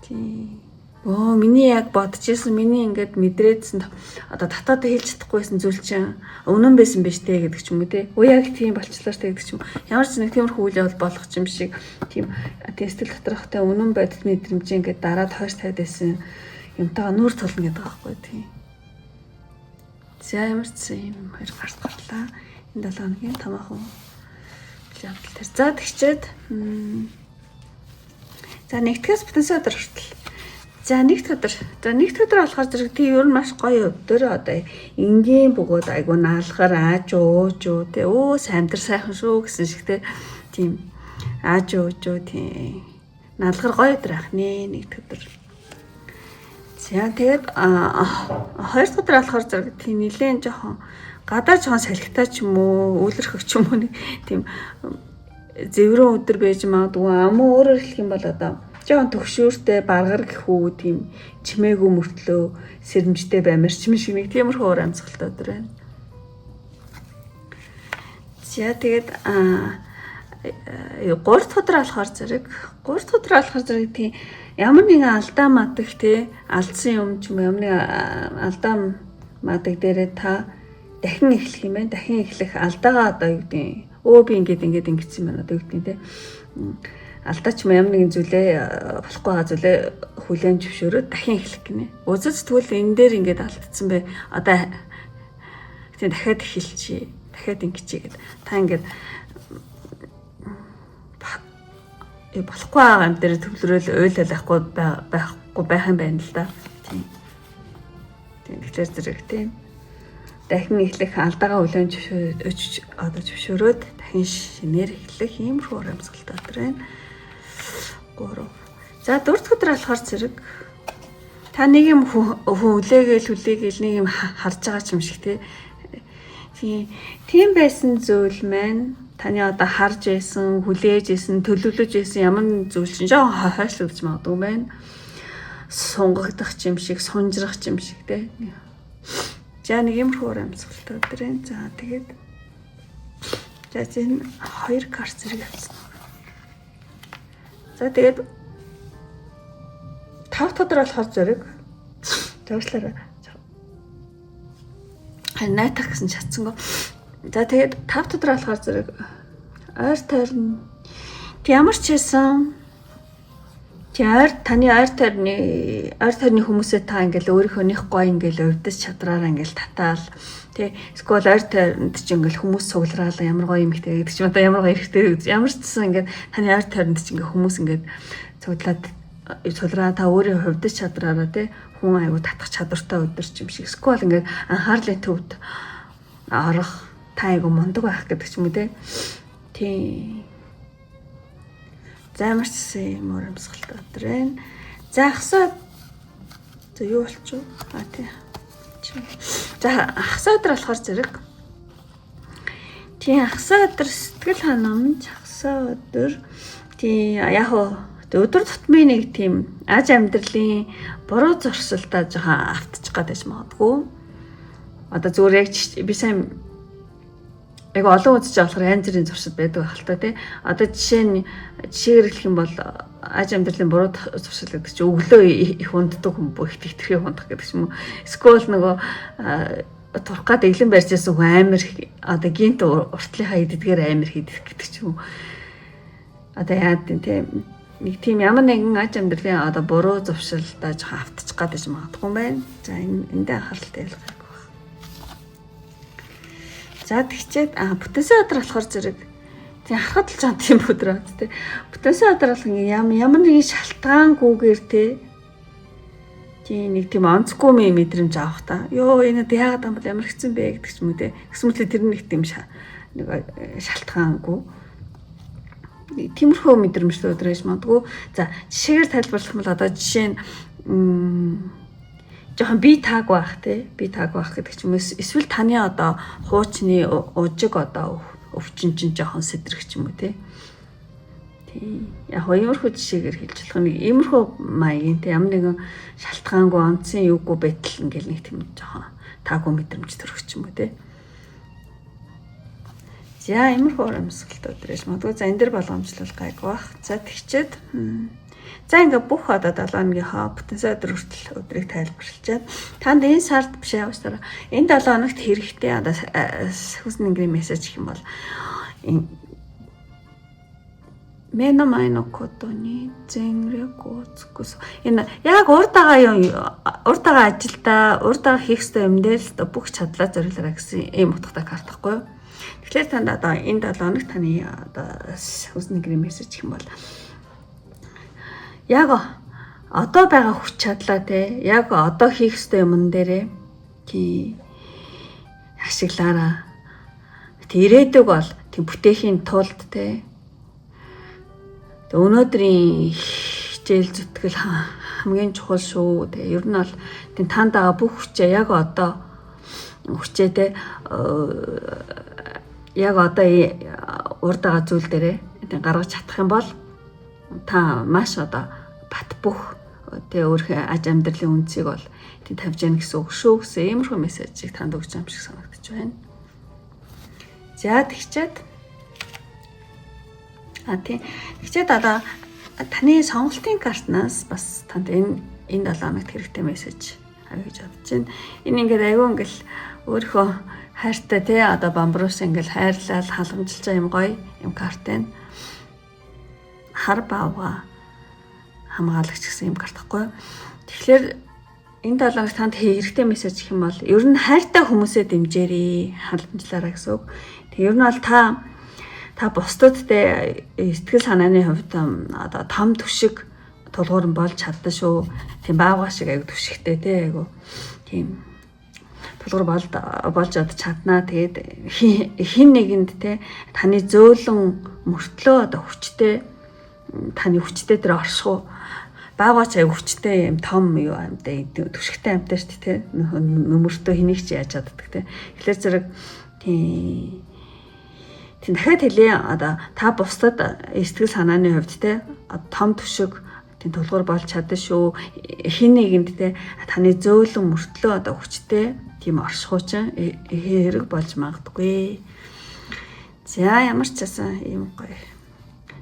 Тийм. Миний яг бодож ирсэн миний ингээд мэдрээдсэн одоо татаад хэлж чадахгүйсэн зүйл чинь үнэн байсан биз дээ гэдэг ч юм уу те. Яг тийм болчлоо те гэдэг ч юм. Ямар ч нэг тиймэрхүү үйл явдал болох юм шиг тийм сэтгэл доторхтой үнэн бодит мэдрэмж ингээд дараад хойш тавьд байсан юмтайгаа нүүр тулна гэдэг байхгүй тийм. За ямар ч юм хоёр гарт гарлаа. Энэ 7 хоногийн томоохон явдал тэр. За тэгчээд за нэгтгэс бүтэнсэ өдөр хүртэл. За нэгд өдөр болохоор зэрэг тийм ер нь маш гоё өдөр одоо энгийн бөгөөд айгу наалахаар ааж ууж тий самтар сайхан шүү гэсэн шиг тийм ааж ууж тийм наалахаар гоё өдөр ах нэ нэгд өдөр. За тэгээд хоёр дахь өдөр болохоор зэрэг тийм нэлээд жоохон гадаа жоохон салхитай ч юм уу үйлэрхэг ч юм уу тийм зэврэн өдөр байж магадгүй амуу өөрөөр хэлэх юм бол одоо жоохон төгшөөртэй баргар гэхүү тийм чимээгүй мөртлөө сэрэмжтэй баймарч юм шиг нэг тиймэрхүү уур амьсгалтай өдөр байна. За тэгээд 3 дахь өдөр болохоор зэрэг тийм ямар нэгэн алдаа мадаг тий алдсан юм ч юм ямар нэгэн алдаа мадаг дээрээ та дахин эхлэх юм байна. Дахин эхлэх алдаагаа одоо юу гэдэг би ингээд ингэсэн байна одоо юу гэдэг тий алдаач ямар нэгэн зүйлээ болохгүй байгаа зүйлээ хүлээн зөвшөөрөөд дахин эхлэх гинэ. Үзэж тэгвэл энэ дээр ингээд алдсан бай. Одоо тийм дахиад эхэлчихье. Дахиад ингэчээ гэд. Та ингээд болохгүй байгаа юм дээр төвлөрөөл ойлголахгүй байх юм байна л да. Тийм. Тэгэхээр зэрэг тийм. Дахин эхлэх алдаагаа хүлээн зөвшөөрөөд дахин шинээр эхлэх иймэрхүү уур амьсгалтай өдөр байна. 3. За 4 дахь өдөр болохоор зэрэг та нэг юм хүлээгээл нэг юм харж байгаа ч юм шиг тийм байсан зүйл маань таны одоо харж байсан, хүлээж байсан, төлөвлөж байсан ямар зүйл чинь жоохон хойшлогдож магадгүй байна. Сунгагдах ч юм шиг, сунжрах ч юм шиг те. За нэг юм хуур амьсгалтай өдөр байна. За тэгээд энэ 2 карт зэрэг авсан. За тэгээд 5 дахь өдөр болохоор зэрэг зурглаараа найтах гэсэн чадсангүй. За тэгээд 5 дахь өдөр болохоор зэрэг ойр тойрны ямар ч байсан таны ойр тойрны хүмүүсээ та ингээл өөрийнхөө нэг гоё ингээл өвдөж чадраараа ингээл татаал тий эсвэл ойр тойронд ч ингээл хүмүүс суглараал ямар гоё юм ихтэй гэдэг ч юм одоо ямар гоё хэрэгтэй ямар ч гэсэн ингээд таны ойр тойронд ч ингээл хүмүүс ингээд цуглараа та өөрийн өвдөж чадраараа тий хүн аягүй татах чадвартай өдөр ч юм шиг эсвэл ингээд анхаарлын төвд орох та аягүй мундаг байх гэдэг ч юм уу тий за ямар ч юм уур амьсгалтай өдөр байна. За хасаа юу болчих вэ? Тий. За хасаа өдөр болохоор зэрэг тий хасаа өдөр сэтгэл ханамж хасаа өдөр тий яг өдөр тутмын нэг тийм аж амьдралын буруу зурсалтаа жоохон автчих гадаж магадгүй. Одоо зүгээр яг би сайн яг олон үзэж болохоор янз бүрийн зуршил байдаг байх л та тий. Одоо жишээгээр хэлэх юм бол аж амьдралын буруу зуршил гэдэг чинь өглөө их унддаг хүн бүх их тэрхий хундах гэдэг ч юм уу. Эсвэл нөгөө турах гад эглэн барьжсэн хүн амар одоо гинт уртлынхаа иддгээр амар хийдэг гэдэг ч юм уу. Одоо яад тий нэг тийм ямар нэгэн аж амьдралын одоо буруу зуршилдаа жоохон автчих гадаж магадгүй юм байна. За эндээ анхааралтай ялгах. За тэгчээд бүтэнсэн өдөр болохоор зэрэг тийм харахад л жаа тийм өдөр бат тий. Бүтэнсэн өдөр бол ямар нэгэн шалтгаангүйгээр тий нэг тийм онцгүй мэдрэмж авах та. Йоо энэ яагаад юм бол ямар хэцэн бэ гэдэг ч юм уу тий. Гэсмэрлээ тэр нэг тийм нэг шалтгаангүй. Тиймэрхүү мэдрэмжтэй өдөр гэж магадгүй. За жишээгээр тайлбарлах юм бол одоо жишээ нь жоохон би тааг байх тий. Би тааг байх гэдэг ч юм уу. Эсвэл таны одоо хуучны уужиг одоо өвчин чинь жоохон сэтрэх ч юм уу тий. Тий. Яг иймэрхүү жишээгээр хэлж болох нэг иймэрхүү маягийн тий ямар нэгэн шалтгаангүй онцын юугүй байтал ингээл нэг тийм жоохон таагүй мэдрэмж төрөх ч юм уу тий. За иймэрхүү урамсгалт өдрөөс магадгүй за энэ дэр болгоомжлол гайг бах. За тэгчээд за ингээ бүх одоо 7 хоногийнхоо бүтэнсэн өдөр хүртэл өдрийг тайлбарлалчаад танд энэ сард биш яваасаа энэ 7 хоногт хэрэгтэй одоо хүсн ингрийн мессеж гэх юм бол Мэна майно котони зэнрэ гоцгос энэ яг уртагаа ажилдаа уртагаа хийх ёстой юм дээр л бүх чадлаа зориулаарай гэсэн ийм утгатай картахгүй юу. Тэгэхээр танд одоо энэ 7 хоногт таны одоо хүсн ингрийн мессеж гэх юм бол яг одоо байгаа хүч чадлаа те яг одоо хийх ёстой юм дээрээ тий ашиглаараа. Ирээдүг бол тий бүтээхийн тулд те өнөөдрийн хичээл зүтгэл хамгийн чухал шүү. Тэгээ ер нь бол тийм танд байгаа бүх хүчээ яг одоо хүчээ те яг одоо урд байгаа зүйл дээрээ тийм гаргаж чадах юм бол та маш одоо бат бүх тэгээ өөрийнхөө аж амьдралын үнцийг бол тийм тавьж яах гэсэн үг шүү гэсэн иймэрхүү мессежийг танд өгч юм шиг санагдаж байна. За тэгчээд тэгчээд одоо таны сонголтын картнаас бас танд энэ 7 хоногт хэрэгтэй мессеж авъя гэж бодож байна. Энэ ингээд аюу ингээл өөрийнхөө хайртай те одоо бамбруус ингээл хайрлал халамжилж байгаа юм гоё юм карт байна. Хар баавга хамгаалагч гэсэн юм картахгүй. Тэгэхээр энэ 7 хоногт танд хэрэгтэй мессеж гэх юм бол ер нь хайртай хүмүүсээ дэмжээрэй, халамжлаарай гэсэн үг. Тэг ер нь бол та бусдад те сэтгэл санааны хувьд одоо том түшиг тулгуурн болж чадсан шүү. Тийм баавга шиг аяг түшигтэй те айгу тийм тулгуур болж чаднаа. Тэгээд хин нэгэнд те таны зөөлөн мөртлөө одоо хүчтэй таны хүчтэй дээр оршихуу баавгач аяг хүчтэй юм том юу амтай түшигтэй амтай шүү те нөмөртөө хэнийг ч яаж чаддаг те. Тэгэхээр зэрэг тийм дахиад хэлээ одоо та бусдад сэтгэл санааны хувьд те том түшиг тийм тулгуур болж чадсан шүү. Хин нэгэнд те таны зөөлөн мөртлөө одоо хүчтэй тийм оршихууч хэрэг болж магадгүй. За ямар ч байсан юм гоё.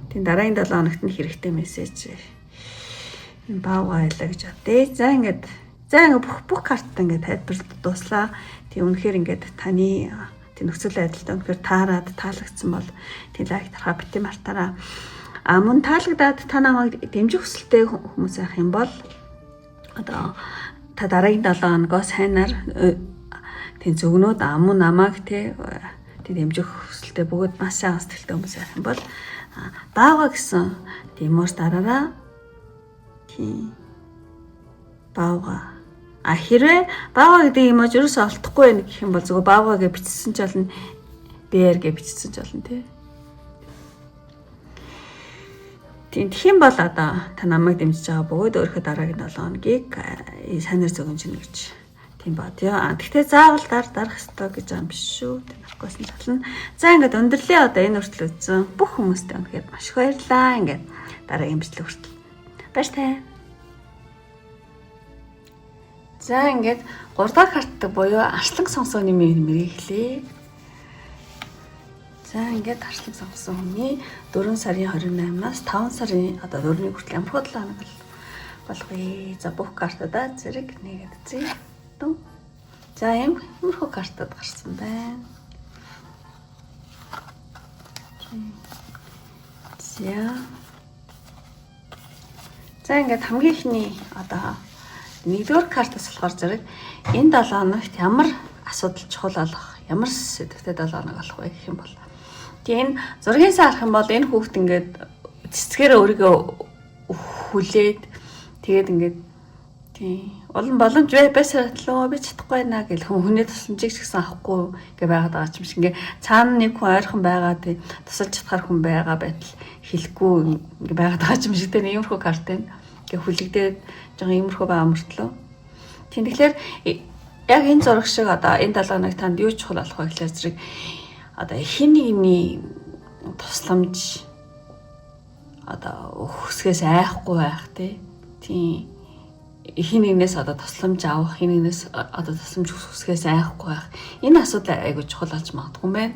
Тийм дараагийн 7 хоногт нь хэрэгтэй мессеж юм баавга байлаа гэж бодъё. За ингээд бүх картаа ингээд тайлбарлаж дуслаа. Тийм үнэхээр ингээд таны нөхцөл байдалтай үнэхээр таарад таалагдсан бол тийм лайк тархаа бити мартаараа. Мөн таалагдаад та намайг дэмжих хүсэлтэй хүмүүс байх юм бол одоо та дараагийн 7 хоногоос хайнаар тийм зөвгнүүд мөн намайг тийм дэмжих хүсэлтэй бөгөөд маш сайн сэтгэлтэй хүмүүс байх юм бол баавга гэсэн тиймээс дараараа тийм баавга хэрвээ баавга гэдэг юм уу ерөөсөө олдохгүй байх гэх юм бол зөвхөн баавга гэж бичсэн ч болно бээр гэж бичсэн ч болно тэгэх юм бол одоо та намайг дэмжиж байгаа бөгөөд өөрийнхөө дараагийн 7 хоногийг санаар зөгөмж гэнэ гэж тийм бодё. Гэхдээ заавал дарах ёстой гэж юм биш шүү. Тэрхгүйс нь шална. За ингээд өндөрлөө одоо энэ хүртэл үзсэн бүх хүмүүстээ үнэхээр маш их баярлалаа. Ингээд дараагийн бичлэг хүртэл баяртай. За ингээд 3 дахь карттай буюу арслан сонсооны мэрийг хэлье. За ингээд тарчлаг сонгосон хүний 4 сарын 28-наас 5 сарын одоо 4-ний хүртэл ямар хөө 7 хоног болох вэ? За бүх картада зэрэг нэгэд зээ. За иймэрхүү картад гарсан байна. За ингээд хамгийн ихний одоо нэгдүгээр картаас болохоор зэрэг энэ 7 хоногт ямар асуудал чухал болох, ямар сэдвтэй 7 хоног болох вэ гэх юм бол. Тэгээ энэ зургийнхаа харах юм бол энэ хүүхд ингээд цэцгээр өөрийгөө хүлээд тэгээд ингээд тийм боломж байсаар татлаа би чадахгүй наа гэл хүний тусламжийг ч гэсэн авахгүй гэ байгаад байгаа юм шиг ингээ цаана нэг хүн ойрхон байгаа тий тусалж чадхаар хүн байгаа байтал хэлэхгүй ингээ байгаад байгаа юм шиг тий иймэрхүү карт байна. Ингээ хүлэгдээд жоохон иймэрхүү байгаа мөртлөө. Тийм тэгэхээр яг энэ зураг шиг одоо энэ 7 хоног танд юу чухал болох вэ гэхлээр зэрэг одоо хин нэгний тусламж одоо өсгөөс айхгүй байх тий хин нэгнээс одоо тусламж авах, хин нэгнээс одоо тусламж хүсгээс айхгүй байх. Энэ асуудал айгүй чухал болж магадгүй юм байна.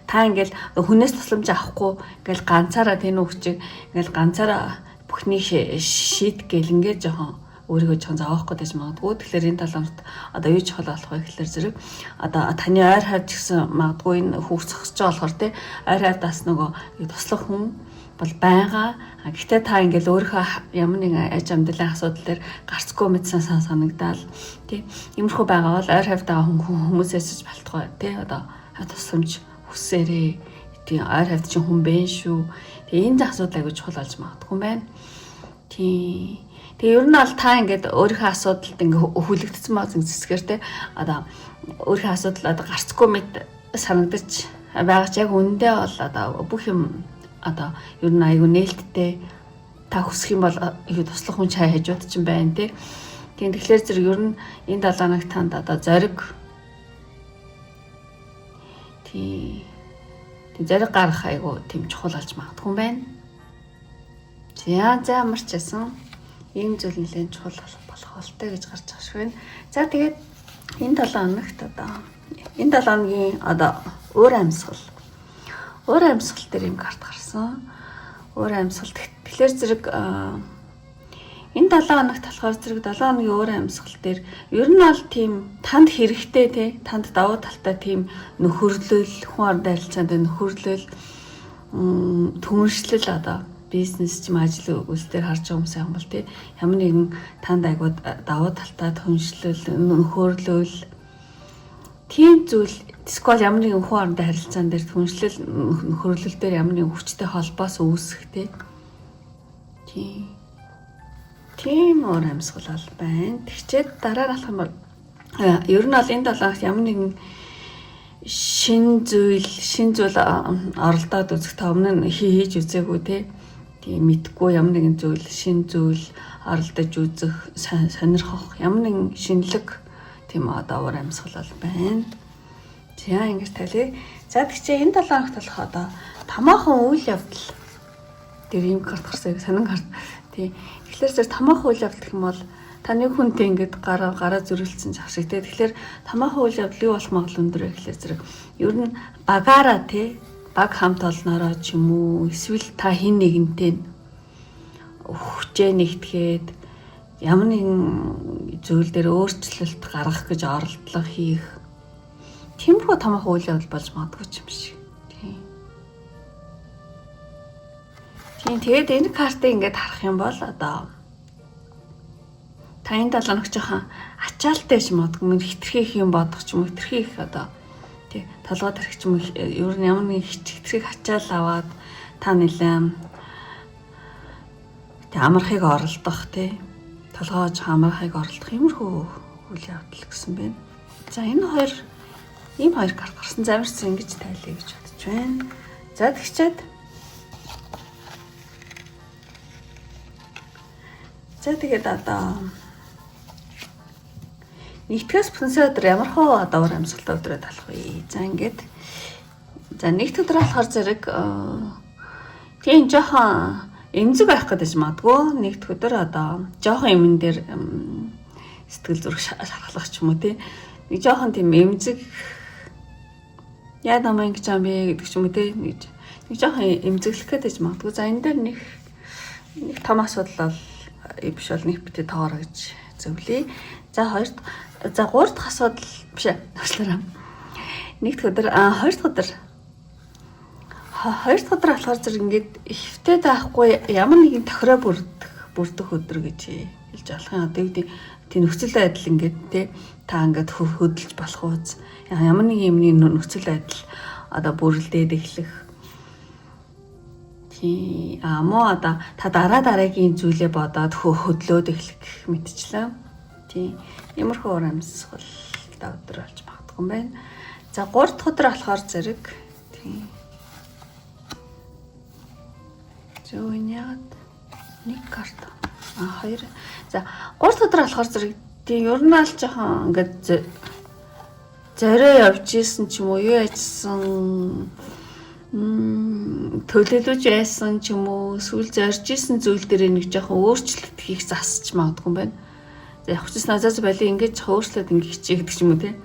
Та ингээл хүнээс тусламж авахгүй ингээл ганцаараа тэн үгчиг ингээл ганцаараа бүхнийг шийд гэл ингээд жоохон өөрийгөө жоохон зовохгүй байж магадгүй. Тэгэхээр энэ талаарт одоо юу чухал болох вэ гэхэлэр зэрэг одоо таны ойр хавьд гэсэн магадгүй энэ хүүхд зогсож байгаа болохоор тий ойр хавьдаас нөгөө туслах хүн бол байгаа. Гэхдээ та ингээл өөрийнхөө ямар нэгэн аж амьдралын асуудал дээр гарцгүй мэдсэн санагдаал тий иймэрхүү байгаа бол ойр хавьд байгаа хүмүүсээс ч балтгүй тий одоо тусламж хүсээрээ тий ойр хавьд чинь хүн бэ шүү. Тэгээ энэ асуудал айгүй чухал болж магадгүй юм байна. Тий тэгээ ер нь бол та ингээд өөрийнхөө асуудалд ингээ хүлэгдсэн байгаа зэсгээр тий одоо өөрийнхөө асуудал одоо гарцгүй мэд санагдаж байгаа ч яг үндэ бол одоо бүх юм одоо ер нь айгүй нээлттэй та хүсэх юм бол их туслах хүн чай хажууд ч юм байна тий. Тийм тэгэхээр зэрэг ер нь энэ 7 хоног танд одоо зориг тий зориг гаргах айгүй тийм чухал болж магадгүй юм байна. За ямар ч байсан ийм зүйл нэлээд чухал болох болтой гэж гарч байгаа шиг байна. За тэгээд энэ 7 хоногт одоо энэ 7 хоногийн одоо өөр амьсгал дээр юм карт гарсан. Өөр амьсгал тэгэхээр зэрэг энэ 7 хоногт болохоор зэрэг 7 хоногийн өөр амьсгал дээр ер нь бол тийм танд хэрэгтэй тий танд давуу талтай тийм нөхөрлөл хүн орон харилцаанд нөхөрлөл түншлэл одоо бизнес ч юм ажил үйлсээр харж байгаа хүмүүс юм бол тий ямар нэгэн танд айгуу давуу талтай түншлэл нөхөрлөл тийм зүйл эсвэл ямар нэгэн хүн орондоо харилцаан дээр түншлэл нөхөрлөл дээр ямар нэгэн хүчтэй холбоос үүсэх тийм өөр амьсгал бол байна. Тэгчээд дараа нь алах юм бол ер нь бол энэ 7 хоногт ямар нэгэн шин зүйл оролдоод үзэх та өмнө нь хийж үзээгүй тийм мэдгүй ямар нэгэн зүйл шин зүйл оролдож үзэх сонирхох ямар нэгэн шинэлэг тийм одоо өөр амьсгал бол байна. За ингэж талээ. За тэгчээ энэ 7 хоногт болох одоо томоохон үйл явдал дээр юм карт гарсан сонин карт тий. Тэгэхээр зэрэг томоохон үйл явдал гэх юм бол таны хүнтэй ингэж гараа зөрүүлсэн зах шиг тий. Тэгэхээр томоохон үйл явдал юу болох магадлал өндөр вэ гэхэлэр зэрэг ер нь багаараа тий баг хамт олноороо ч юм уу эсвэл та хин нэгэнтэй хүчээ нэгтгээд ямар нэгэн зүйл дээр өөрчлөлт гаргах гэж оролдлого хийх тиймэрхүү томоохон үйл явдал болж магадгүй юм шиг. Тийм тэгээд энэ картыг ингээд харах юм бол одоо та энэ 7 хоног жоохон ачаалтай ч магадгүй хитрхи юм бодох ч юм уу хитрхи их одоо тий толгой тархич юм ер нь ямар нэг хитрхи ачаал аваад та нэлээд тий амархыг оролдох тий толгойж амархыг оролдох иймэрхүү үйл явдал гэсэн байна. За энэ ийм хоёр карт гарсан замирс ингэж тайлъя гэж бодож байна. За тэгчээд за тэгээд одоо нэгдгээс бүтэнсээ өдөр ямар хөө одоо өөр амьсгалтай өдрөө талах вэ? За ингээд за нэгд өдөр болохоор зэрэг тийм жоохон эмзэг байх гэж магадгүй. Нэгд өдөр одоо жоохон эмэн дээр сэтгэл зүрх шархлах ч юм уу тий. Нэг жоохон тийм эмзэг яа намаа ингэж юм бэ гэдэг ч юм уу те нэг жоохон эмзэглэх гэж магадгүй. За энэ дээр нэг том асуудал бол биш бол нэг битээ тоороо гэж зөвлөе. За гурав дахь асуудал биш ээ. Уучлаарай. Хоёр дахь өдөр болохоор зэрэг ингээд ихтэй таахгүй ямар нэгэн тохироо бүрдэх өдөр гэж хэлж болох юм. Одоо юу гэдэг тийм нөхцөл байдал ингээд те та ингээд хөдөлж болох үз. Ямар нэгэн юмны нөхцөл байдал одоо бүрэлдээд эхлэх. Тийм муу одоо та дараагийн зүйлээ бодоод хөдлөөд эхлэх гэх мэтчлээ. Тийм иймэрхүү уур амьсгал өдөр болж магадгүй юм байна. За 3 дахь өдөр болохоор зэрэг тийм зөө яад нэг карт хоёр. За 3 дахь өдөр болохоор зэрэг тийм ер нь аль жоохон ингээд зорио явж исэн ч юм уу юу яжсан төлөвлөж байсан ч юм уу эсвэл зорж исэн зүйл дээр нэг жоохон өөрчлөлт хийх засч магадгүй юм байна. За яг ч гэсэн азаас байли ингэж өөрчлөлт ингэ хичээ гэдэг ч юм уу тий.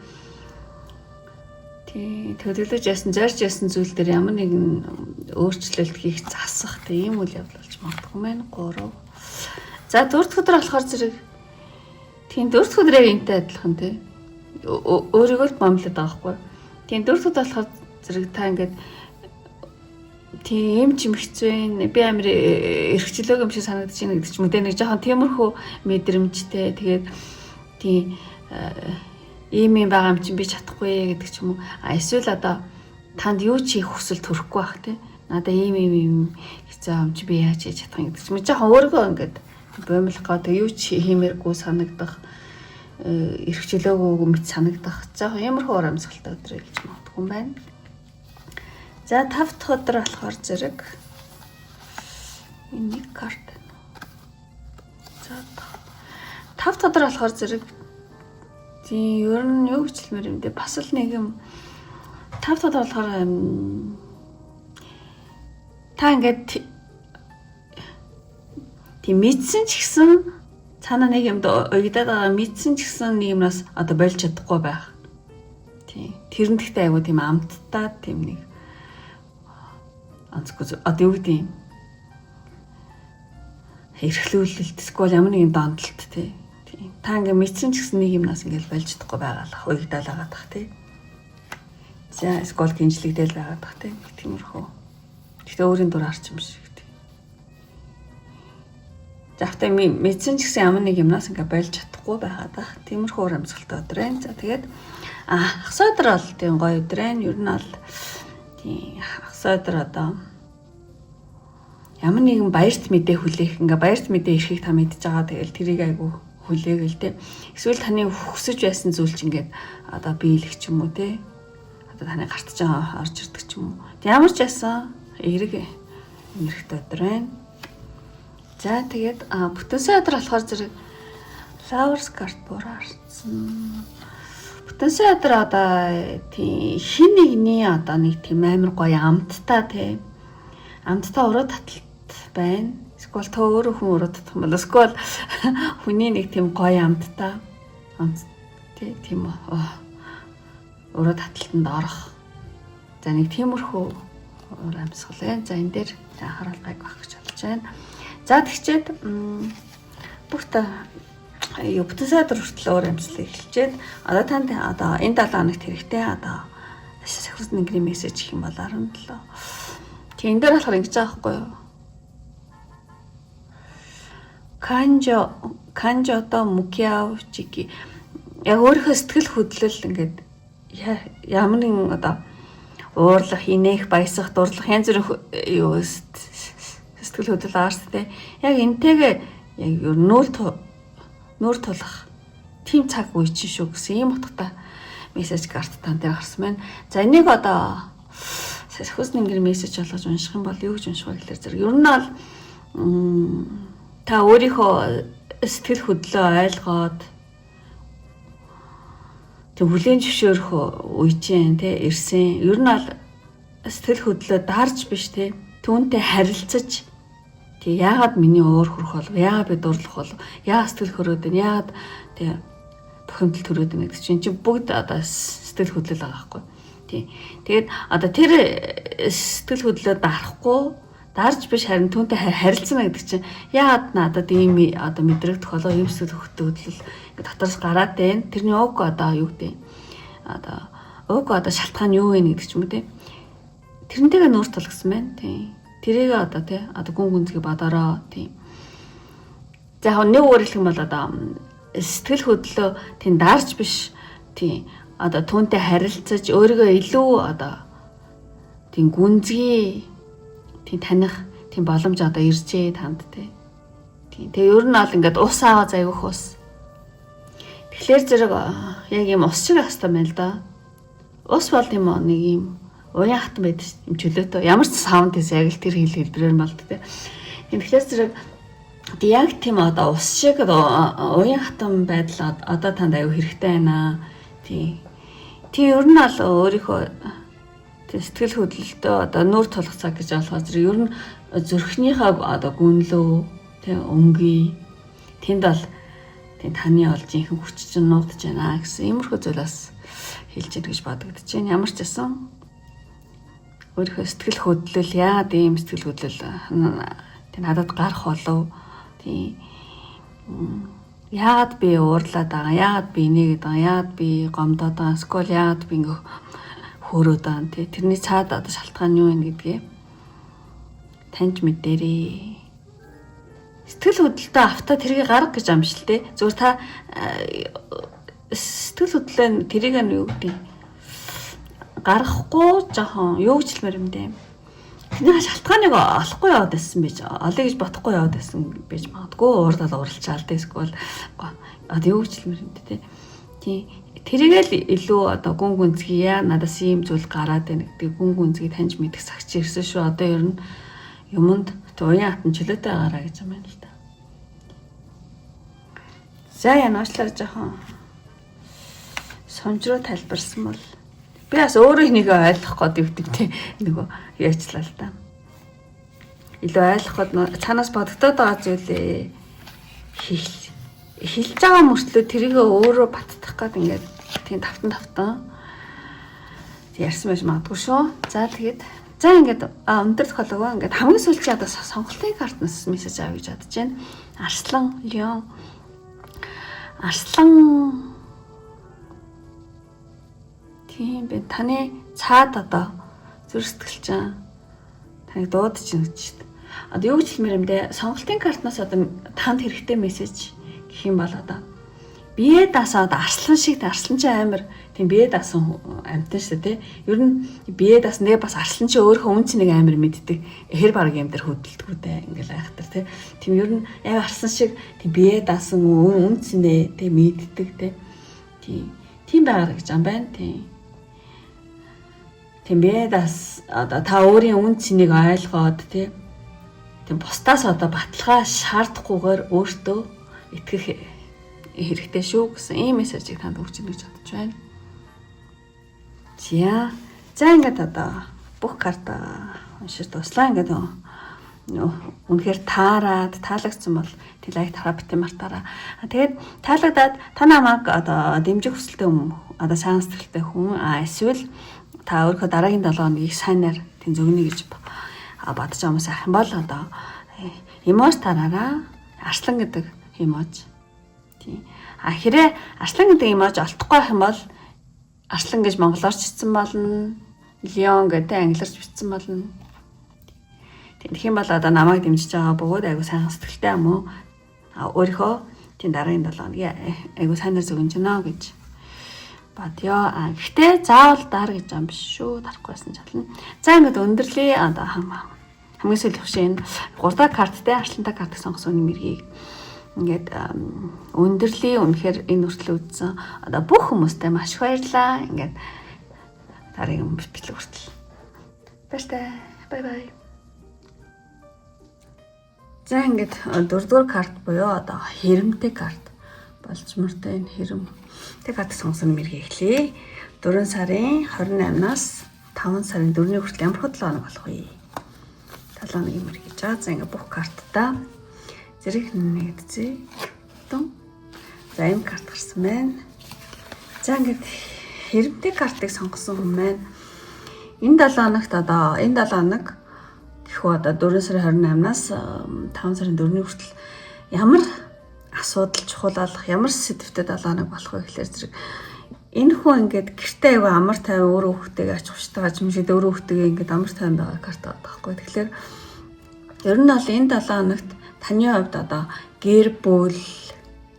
Тий төлөвлөж яасан зорж яасан зүйл дээр ямар нэгэн өөрчлөлт хийх засах тийм үйл явдал болж магадгүй юм байна. 3. За 4 дахь өдөр болохоор зэрэг тийм 4 дахь өдрөө энтэй адилхан тий. Өөрийгөө л момлоод байгаа хгүй. Тийм 4 дахь өдөр болохоор зэрэг та ингээд тийм ч юм хэцүү би амар эрхчлөөг юм шиг санагдаж байна гэдэг ч юм уу. Тэ нэг жоохон тиймэрхүү мэдрэмжтэй. Тэгээд тийм ийм байгаа юм чинь би чадахгүй гэдэг ч юм уу. Эсвэл одоо танд юу ч хийх хүсэл төрөхгүй байх тий. Надаа ийм хэцүү юм чи би яаж хийж чадах юм гэдэг ч юм уу. Жоохон өөрийгөө ингээд боомлох гэдэг юу ч хиймээргүй санагдах эрхчлөөгүй мэт санагдах. Жоохон иймэрхүү уур амьсгалтай өдөр гэж магадгүй юм байна. За 5 дахь өдөр болохоор зэрэг нэг карт. За 5 дахь өдөр болохоор зэрэг тийм ер нь юу гэж хэлмээр юм бэ? Бас л нэг юм 5 дахь өдөр болохоор та ингээд тийм мэдсэн ч гэсэн цаана нэг юмд уягдаад байгаа мэдсэн ч гэсэн нэг юмнаас одоо болж чадахгүй байх. Тийм тэр нь гэхдээ айгуу тийм амттай тийм нэг анцгүй одоо юу гэдэг юм эрхлүүлэлт эсвэл ямар нэгэн донтолт тий. Та ингээ мэдсэн ч гэсэн нэг юмнаас ингээл болж чадахгүй байгаалах уягдаал байгаа дах тий. За эсвэл гинжлэгдээл байгаа дах тий. Тиймэрхүү. Гэхдээ өөрийн дур арч юм шиг тий. Завтай мэдсэн ч гэсэн ямар нэг юмнаас ингээ болж чадахгүй байгаа дах. Тиймэрхүү уур амьсгалтай өдөр байна. За тэгээд хагас өдөр бол тийм гоё өдөр байна. Ер нь бол тийм хагас өдөр одоо ямар нэгэн баярт мэдээ хүлээх ингээ баярт мэдээ ирэхийг та мэдж байгаа. Тэгэл тэрийг айгу хүлээгээл те. Эсвэл таны хүсэж байсан зүйл чинь ингээд одоо биелэх ч юм уу те. Одоо таны гартж байгаа орж ирдэг ч юм уу. Ямар ч ясан эрэг эмэрхтэй өдөр байна. За тэгээд бүтэнсэн өдөр болохоор зэрэг flowers card буураарсан. Бүтэнсэн өдөр одоо тийм хин нэгний одоо нэг тийм амар гоё амттай те. Амттай уруу таталт байна. Эсвэл та өөрөө хүн уруу татах юм бол эсвэл хүний нэг тийм гоё амттай тийм уруу таталтанд орох. За нэг тиймэрхүү уур амьсгал байна. За энэ дээр анхаарал гайг байх гэж болж байна. За тэгчээд бүгд бүтэн өдөр хүртэл уур амьсгал эхэлчихэд одоо танд одоо энэ 7 хоногт хэрэгтэй одоо сахиус нэгний мессеж гэх юм бол 17. Тийм энэ дээр болохоор ингэж байгаа байхгүй юу? Канжото мукяв чики яг өөрийнхөө сэтгэл хөдлөл ингээд ямар нэгэн одоо уурлах, инээх, баясах, дурлах янз бүрийн юу сэтгэл хөдлөл аарс те. Яг энтэйгээ яг нүүр тулах тийм цаг үе чинь шүү гэсэн ийм утгатай мессеж карт тань дээр гарсан байна. За энийг одоо сахиус нэнгэр мессеж болгож унших юм бол юу гэж унших вэ гэхээр зэрэг ер нь бол та өөрийнхөө сэтгэл хөдлөлөө ойлгоод тэг хүлээн зөвшөөрөх үе чинь те ирсэн. Ер нь бол сэтгэл хөдлөлөө дарж биш те түүнтэй харилцаж тэг яагаад миний уур хөрөх болов? Яагаад би дурлах болов? Яагаад сэтгэл хөрөөд байна? Яагаад тэг бухимдал төрөөд байна гэдэг чинь бүгд одоо сэтгэл хөдлөл байгаа байхгүй. Тий. Тэгээд одоо тэр сэтгэл хөдлөлөө дарахгүй дарж биш харин түүнтэй харилцана гэдэг чинь яагаад надад ийм одоо мэдрэгдэх болоо ийм сэтгэл хөдлөл ингээд дотроос гараад байна. Тэрний уг одоо юу гэдэг одоо уг одоо шалтгаан юу вэ гэдэг ч юм уу те. Тэрнтэйгээ нүүр тулгсан байна. Тий. Тэрийг одоо те одоо гүн гүнзгий бодороо тий. За яг нэг үгээр хэлэх юм бол одоо сэтгэл хөдлөлөө тийм дарж биш тий одоо түүнтэй харилцаж өөрийгөө илүү одоо тийм гүнзгий тийм таних тийм боломж одоо иржээ танд тий. Тэгээ ер нь бол ингээд ус аваа зайвах ус. Тэгэхээр зэрэг яг юм ус шиг хастаа байна л да. Ус бол тийм нэг юм уян хатан байдаг юм чөлөөтэй. Ямар ч саунд тийс яг л тэр хэлбэрээр мал тий. Тэгэхээр зэрэг яг тийм одоо ус шиг уян хатан байдал одоо танд аюу хэрэгтэй байна. Тий. Ер нь бол өөрийнхөө сэтгэл хөдлөлтөө одоо нүүр тулгацаа гэж болохоос ер нь зүрхнийхээ одоо гүнлөө тий өнгийн тэнд бол тий таны олж ихэнх хүч чинь нуудаж байна гэсэн иймэрхүү зүйлээс хэлж ийн гэж бодогдож байна. Ямар ч гэсэн өөрийнхөө сэтгэл хөдлөл яагаад ийм сэтгэл хөдлөл тий надад гарах болов тий яагаад би уурлаад байгаа, яагаад би инээгээд байгаа, яагаад би гомдоод байгаа, эсвэл яагаад би ингээ хөөрөөд байгаа тий тэрний цаад одоо шалтгаан юу вэ гэдгээ таньж мэдээрээ. Сэтгэл хөдлөлтөө автаа тэрийг гарга гэж амжил тий. Зүгээр та сэтгэл хөдлөлөө тэрийг юу гэдэг гаргахгүй жоохон юу гэж хэлмээр юм дээ. Тэрний шалтгааныг олохгүй яваад байсан байж олё гэж бодохгүй яваад байсан байж магадгүй уурдал уралчаал дээ эсвэл одоо юу гэж хэлмээр юм дээ тий. Тэрийгэл илүү одоо гүн гүнзгий яа надаас ийм зүйл гараад байна гэдэг гүн гүнзгий таньж мэдэх цагч ирсэн шүү. Одоо ер нь юмд уян хатан чөлөөтэй байгаараа гэж юм байна л да. За янаачлаа жоохон сонжроо тайлбарсан бол би бас өөрөө энийг ойлгох гээд өвдөг тий нөгөө яачлаа л да. Илүү ойлгох гээд цаанаас бодогдоод байгаа зүйлээ хэлж байгаа мөртлөө тэрийг өөрөө баттах гээд ингээд тийм тавтан ярьсан байж магадгүй шүү. За тэгээд ингээд өндөр тохиолдогоо ингээд хамгийн сүүлчийн одоо сонголтын картнаас мессеж авъя гэж бодож байна. Арслан, Леон. Арслан тийм бэ. Таны цаад одоо зүрх сэтгэлчэн таныг дуудаж байна гэж шүү дээ. Одоо юу гэж хэлмээр юм бэ? Сонголтын картнаас одоо танд хэрэгтэй мессеж гэх юм бол одоо бие даасаа одоо арслан шиг арслан чи амар тийм бие даасан амтан шүү дээ. Ер нь бие даасан нэг бас арслан чи өөрөө үн цэнийг амар мэддэг. Хэр баг юм дээр хөдөлдөггүй дээ. Ингээл айхтар тий. Тийм ер нь яг арслан шиг тийм бие даасан үн цэнээ тий мэддэг тий. Тийм байгаад гэж юм байна тий. Тийм бие даас одоо та өөрийн үн цэнийг ойлгоод тий. Тийм бусдаас одоо баталгаа шаардахгүйгээр өөртөө итгэх хэрэгтэй шүү гэсэн ийм мессежийг танд хүргэж гэж бодож байна. За ингээд одоо бүх карта уншиж дуслаа. Ингээд үнэхээр таалагдсан бол тэг лайк тараа бити мартаараа. Тэгээд таалагдаад та намайг одоо дэмжих хүсэлтэй одоо сайн сэтгэлтэй хүн эсвэл та өөрийнхөө дараагийн 7 хоногийг сайнаар тийм зөвгөнө гэж бодож байгаа хүмүүс ах юм бол одоо эмож тараараа арслан гэдэг эмож. Тийм. Хэрэг арслан гэдэг эмож олдохгүй байх юм бол арслан гэж монголоор ч бичсэн болно. Леон гэдэг англиарч бичсэн болно. Тэгэх юм бол одоо намайг дэмжиж байгаа бөгөөд айгу сайн сэтгэлтэй юм уу? Өөрийнхөө тийм дараагийн 7 хоногийн айгу сайнаар зөвгөнж гинэ гэж бодё. Гэхдээ заавал дар гэж юм биш шүү. Дарахгүйсэн чална. За ингээд өндөрлөө одоо хамгийн сүүлийнх шин 3 дахь карттай арслантай карт сонгосон нэмэргийг ингээд өндөрлөө. Үнэхээр энэ хүртэл үзсэн одоо бүх хүмүүстээ маш их баярлалаа. Ингээд дараагийн бичлэг хүртэл. Баяртай. Бай бай. За ингээд 4 дугаар карт буюу одоо хэрэмтэй карт болж мөртэй энэ хэрэмтэй карт сонгосон нэмэргийг эхлэе. 4 сарын 28-наас 5 сарын 4-ний хүртэл ямар 7 хоног болох вэ? 7 хоногийн мөр гэж байгаа. За ингээд бүх карттаа зэрэг нэгдэзээ. За ийм карт гарсан байна. За ингээд Хэрэмтэй картыг сонгосон хүн маань энэ 7 хоногт одоо энэ 7 хоног гэхүү одоо 4 сарын 28-наас 5 сарын 4-ний хүртэл ямар асуудал чухал алах, ямар сэдвтэй 7 хоног болох вэ гэхээр зэрэг энэ хүн ингээд гэртээ аяга амар тайван өөрөө хүүхдтэйгээ ач холбогдолтой гажимшид өөрөө хүүхдтэйгээ ингээд амар тайван байгаа карт байгаа байхгүй. Тэгэхээр ер нь бол энэ 7 хоногт таны хувьд одоо гэр бүл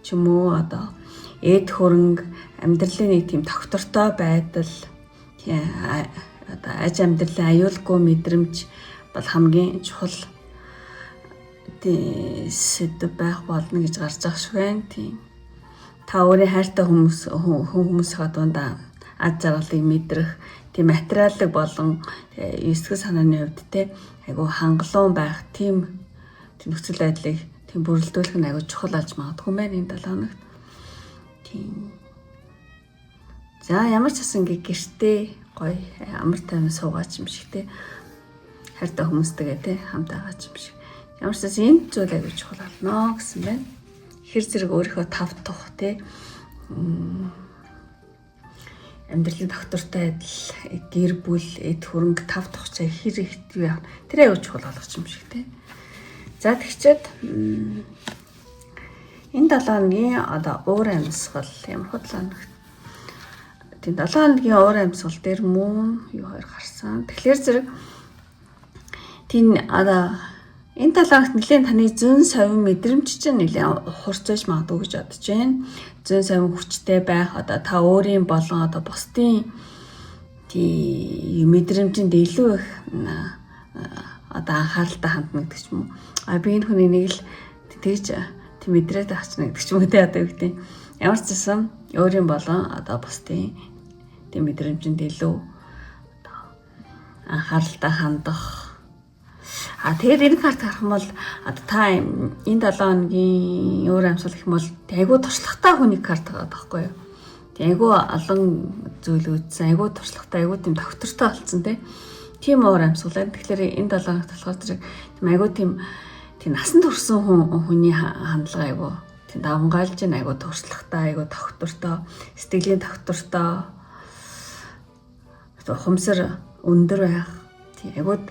ч юм уу одоо эд хөрөнгө амьдралын нэг тийм тогтвортой байдал одоо аж амьдралын аюулгүй мэдрэмж бол хамгийн чухал сэдв байх болно гэж гарч байгаа шиг байна. Тийм. Та өөрийн хайртай хүмүүсийнхээ дундаа ад жаргалыг мэдрэх, тийм материалын болон эсгэл санааны хувьд те айгу хангалуун байх, тийм нөхцөл байдлыг тийм бүрэлдүүлэх нь айгу чухал аж магадгүй байна энэ 7 хоногт. Тийм. За ямар ч гэсэн гэртээ гоё амар тайван суугаач юм шиг те хайртай хүмүүстэйгээ те хамт байгаач юм шиг. Ямар ч гэсэн энэ зүйл айгу чухал болно гэсэн байна. Хэр зэрэг өөрийнхөө тав тух те амьдралын доктортой адил гэр бүл эд хөрөнгө тав тух цай хэр ихт юу яа тэр аюул чухал болгоч юм шиг те. За тэгчээд энэ 7 хоногийн одоо уур амьсгал ямар хөдлөнөх. Тийм 7 хоногийн уур амьсгал дээр мөн юу хоёр гарсан. Тэгэхээр зэрэг тийм одоо энэ 7 хоногт нэлээд таны зүүн совин мэдрэмж чинь нэлээд хурцж магадгүй гэж бодож байна. Зүүн совин хүчтэй байх одоо та өөрийн болон одоо бусдын тийм мэдрэмжинд илүү их одоо анхааралтай хандна гэдэг ч юм уу. Би энэ хүний нэг л тэгж тийм мэдрээд авчихна гэдэг ч юм уу те одоо юу гэдэг. Ямар ч гэсэн өөрийн болон одоо бусдын тийм мэдрэмжинд илүү одоо анхааралтай хандах. Тэгэхээр энэ карт харах юм бол одоо та энэ 7 хоногийн уур амьсгал гэх юм бол айгүй туршлагатай хүний карт байгаа байхгүй юу. Айгүй олон зүйл үзсэн, айгүй туршлагатай, айгүй тийм доктортой болсон тийм уур амьсгал. Тэгэхээр энэ 7 хоногт болохоор тийм айгүй тийм насан туршсан хүний хандлага айгүй тийм давмгаалж ин айгүй туршлагатай, айгүй доктортой, сэтгэлийн доктортой ухамсар өндөр байх.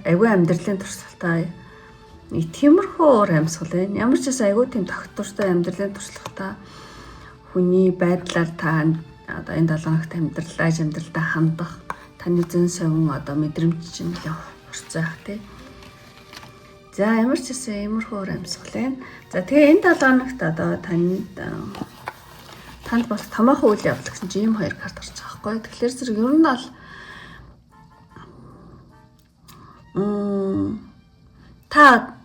Айгүй амьдралын туршлагатай нэг тиймэрхүү уур амьсгал байна. Ямар ч байсан айгүй тийм доктортой амьдралын туршлагатай хүний байдлаар та одоо энэ 7 хоногт амьдралдаа хандах таны зэн совин одоо мэдрэмж чинь хурцаах тий. За ямар ч байсан иймэрхүү уур амьсгал байна. За тэгээ энэ 7 хоногт одоо танд болох томоохон үйл явдал гэсэн чинь ийм хоёр карт гарч байгаа байхгүй. Тэгэхээр зэрэг ер нь бол та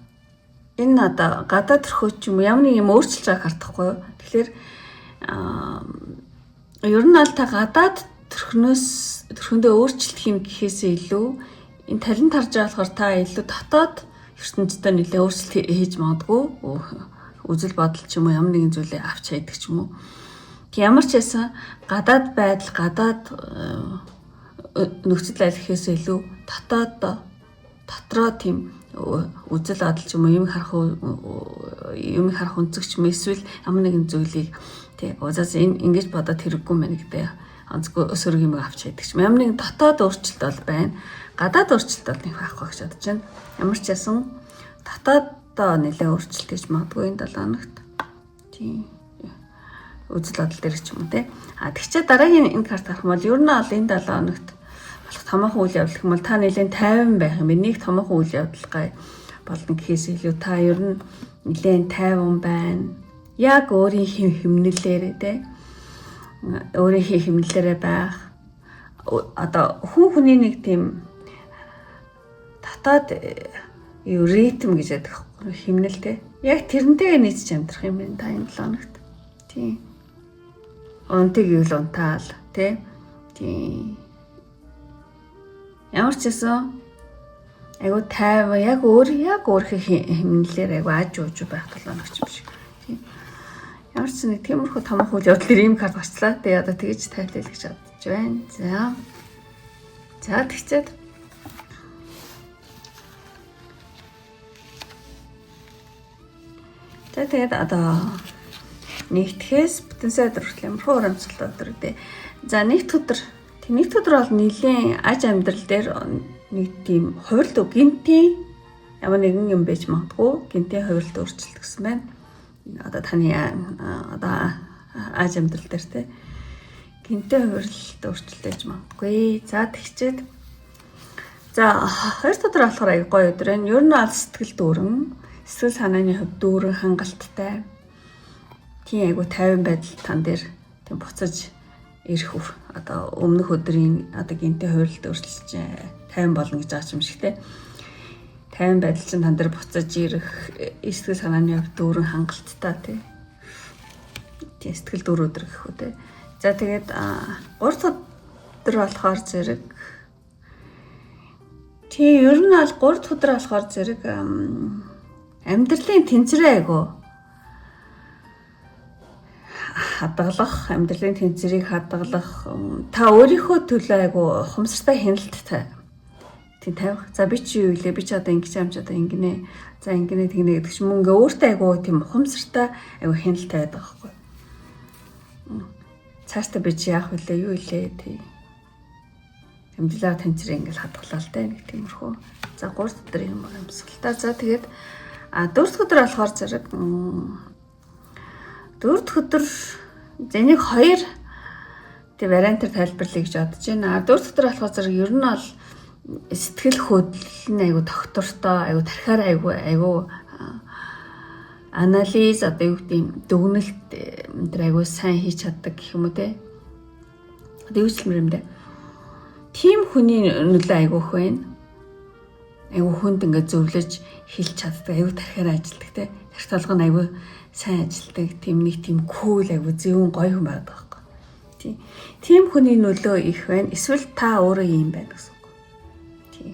энэ одоо гадаад төрхөө ч юм ямар нэг юм өөрчилж байгааг хардахгүй юу. Тэгэхээр ер нь аль та гадаад төрхөндөө өөрчлөлт хийм гэхээсээ илүү энэ талент харж байгаа болохоор та илүү дотоод ертөнцийн нэлээ өөрчлөлт хийж магадгүй үзэл бодол ч юм уу ямар нэгэн зүйлээ авч хайдаг ч юм уу. Ямар ч байсан гадаад байдал гадаад нөхцөл байдал гэхээсээ илүү дотроо тийм үзэл бодол ч юм уу юм харах өнцөг ч юм эсвэл ямар нэгэн зүйлийг тий уусаас ингэж бодоод хэрэггүй мэн гэдэг онцгой өсөрөг юм авч хайдаг ч юм. Ямар нэгэн дотоод өөрчлөлт бол байна. Гадаад өөрчлөлт бол нэг байхгүй гэж бодож байна. Ямар ч ясан дотооддоо нэлээ өөрчлөлт хийж магадгүй энэ 7 хоногт. Тийм үзэл бодол дээр ч юм уу тий. Тэгчээ дараагийн энэ карт харах юм бол ер нь бол энэ 7 хоногт томоохон үйл явдал юм бол та нэлээд тайван байх юм. Нэг томоохон үйл явдал болно гэхээс илүү та ер нь нэлээд тайван байна. Яг өөрийн хэмнэлээрээ те өөрийн хэмнэлээрээ байх. Одоо хүний нэг тийм дотоод ритм гэж яддаг хэмнэл те. Яг тэрнтэйгээ нийцж амьдрах юм байна та энэ 7 хоногт. Тийм. Унтыг юу л унтаал те. Тийм. Ямар ч гэсэн айгу тайван яг өөрийнхөө хэмнэлээр айгу аж ууж байх 7 хоног юм шиг. Тийм. Ямар ч нэг тиймэрхүү томоохон үйл явдал ийм карт гарчлаа. Тэгээ одоо тэгж тайлбарлая гэж бодож байна. За тэгчээд тэгээд одоо нэгтгэхээс бүтэн сая өдөр хүртэл ямар уур амьсгал өдөр үү. За нэгд өдөр Нэг өдөр бол нилийн аж амьдрал дээр нэг тийм хувирал гинтийн ямар нэгэн юм байж магадгүй гинтийн хувиралд өөрчлөлт гэсэн байна. Одоо таны одоо аж амьдрал дээр те гинтийн хувиралд өөрчлөлт байж магадгүй. За тэгчээд за 2 өдөр болохоор аяг гоё өдөр байна. Ер нь бол сэтгэл дүүрэн, сэтгэл санааны хувьд дүүрэн хангалттай. Тийм айгу 50 байдал тан дээр тийм буцаж ирэх одоо өмнөх өдрийн одоо гинтийн хувиралд өөрчлөлт 50 болно гэж байгаа юм шиг те. 50 байдал чинь тан дээр буцаж ирэх сэтгэл санааны хувьд дүүрэн хангалттай тийм сэтгэл дүүр өдөр гэх үү те. За тэгээд 3 өдөр болохоор зэрэг тийм ер нь бол 3 өдөр болохоор зэрэг амьдралын тэнцвэрээ айгу хадгалах, амьдралын тэнцвэрийг хадгалах, та өөрийнхөө төлөө айгу ухамсартай хяналттай тийм тавих. За би чи юу илээ, би чи одоо ингэж юм чи одоо ингэнэ. За ингэнэ тэгнэ гэдэг чинь мөнгө өөртөө айгу тийм ухамсартай айгу хяналттай байдаг байхгүй. Цаашдаа би чи яах вүлээ, юу илээ тий. Амьдралаа тэнцвэрээ ингээл хадгалаа л дээ нэг тиймэрхүү. За 3 өдөр юм байгаа юмсгалтай. За тэгээд 4 өдөр болохоор зэрэг 4 өдөр зэнийг 2 тэг вариантаар тайлбарлая гэж бодож байна. 4 өдөр болохоор зэрэг ер нь бол сэтгэл хөдлөл нь айгу доктортой, айгу тархиар айгу анализ одоо юу гэдэг дүгнэлт энэ айгу сайн хийж чаддаг гэх юм уу те. Одоо юу ч юм бэ? Тим хүний нөлөө айгуух байна. Айгу хүнд ингээд зөвлөж хэлж чаддаг, айгу тархиар ажилладаг те. Тархи толгой нь айгу сайн ажилдаг, тийм нэг тийм кул айгу зөвүүн гоё хүн байдаг байхгүй. Тийм хүний нөлөө их байна. Эсвэл та өөрөө юм байна гэсэн үг. Тийм.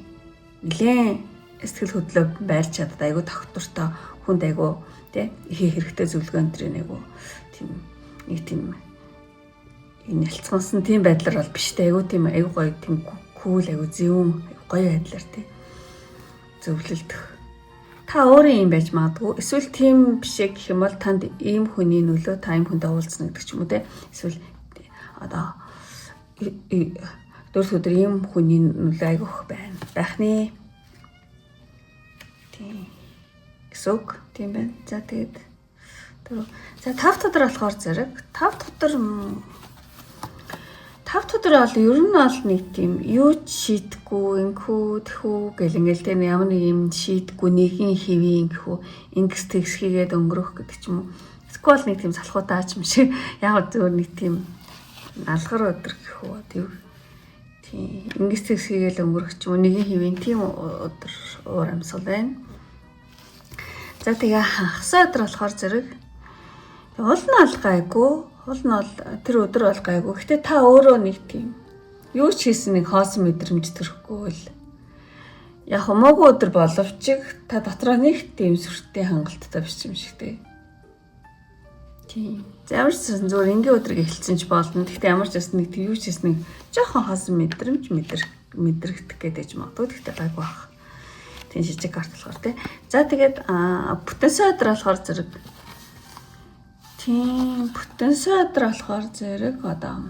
Нилээн сэтгэл хөдлөө байрч чаддаг, айгу доктортой хүнд айгу тий их хэрэгтэй зөвлөгөөн төрийн айгу тийм нэг тийм энэ ялцгансан тийм байдлаар бол биш те. Айгу тийм айгу гоё тийм кул айгу зөвүүн гоё байдлаар тий зөвлөлдөх. Та өөрөө юм байж магадгүй. Эсвэл тийм биш гэх юм бол танд ийм хүний нөлөө та ийм хүнтэй уулзна гэдэг ч юм уу те. Эсвэл одоо 4 өдөр ийм хүний нөлөө айгуух байна. Байхны тийм эсвэл тийм байна. За тэгээд за 5 өдөр болохоор зэрэг 5 өдөр бол ер нь бол нэг тийм юу ч шийдэхгүй инхүү тэхүү гэл ингээл тийм ямар нэг юм шийдэхгүй нэгэн хэвийн инхүү ингс тэгс хийгээд өнгөрөх гэдэг ч юм уу. Эсвэл нэг тийм салхуутай юм шиг яг зөвөр нэг тийм алгар өдөр гэх үү тийм ингс тэгс хийгээл өнгөрөх ч юм уу нэгэн хэвийн тийм өдөр уур амьсгал байна. За тэгээ хагас өдөр болохоор зэрэг уул нь алгайгүй. Уул нь бол тэр өдөр бол гайгүй. Гэтэ та өөрөө нэг тийм юу ч хийсэн нэг хоосон мэдрэмж төрөхгүй л яг муугүй өдөр боловч та дотроо нэг тийм сүртэй хангалттай биш юм шиг те. Тийм. За ямар ч зүгээр ингийн өдрийг эхэлсэн ч болно. Гэтэ ямар ч нэг тийм юу ч хийсэн нэг жоохон хоосон мэдрэмж мэдрэгдэх гэдэг юм аа. Гэтэ гайгүй бах. Тийм жижиг карт болохоор те. За тэгээд бүтэнсэн өдөр болохоор зэрэг тийм бүтэнсэн өдөр болохоор зэрэг одоо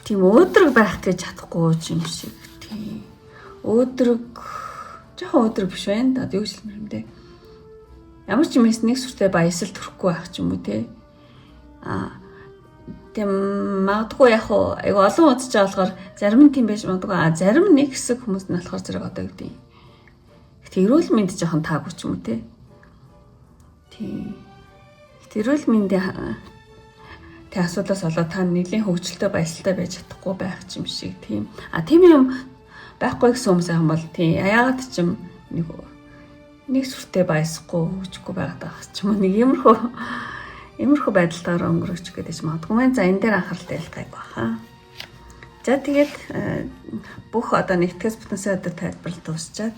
тийм өөдрөг байх гэж чадахгүй юм шиг тийм өөдрөг жоохон өөдрөг биш байна. Одоо юу ч юм бэ? Ямар ч юм нэг сүртэй баясал төрөхгүй байх ч юм уу те. Тийм магадгүй яг айгу олон удаж байгаа болохоор зарим нь тийм байж магадгүй. Зарим нэг хэсэг хүмүүс нь болохоор зэрэг одоо юу гэдэг. Гэтэ эрүүл мэнд жоохон таагүй ч юм уу те. Тийм. Эрүүл мэндийн тэг асуудлаас болоод та нэлийн хөгжилтэй баясгалтай байж чадахгүй байх юм шиг тийм. Тийм юм байхгүй гэсэн хүмүүс юм бол тийм яагаад ч юм нэг сүртэй баясахгүй хөгжихгүй байгаад байгаа ч юм уу нэг иймэрхүү байдалтаар өнгөрөж гэдэг юм магадгүй. За энэ дээр анхааралтай байх гайг баха. За тэгээд бүх одоо нэгтгэс бүтэнсэн өдөр тайлбарлалт дуусчаад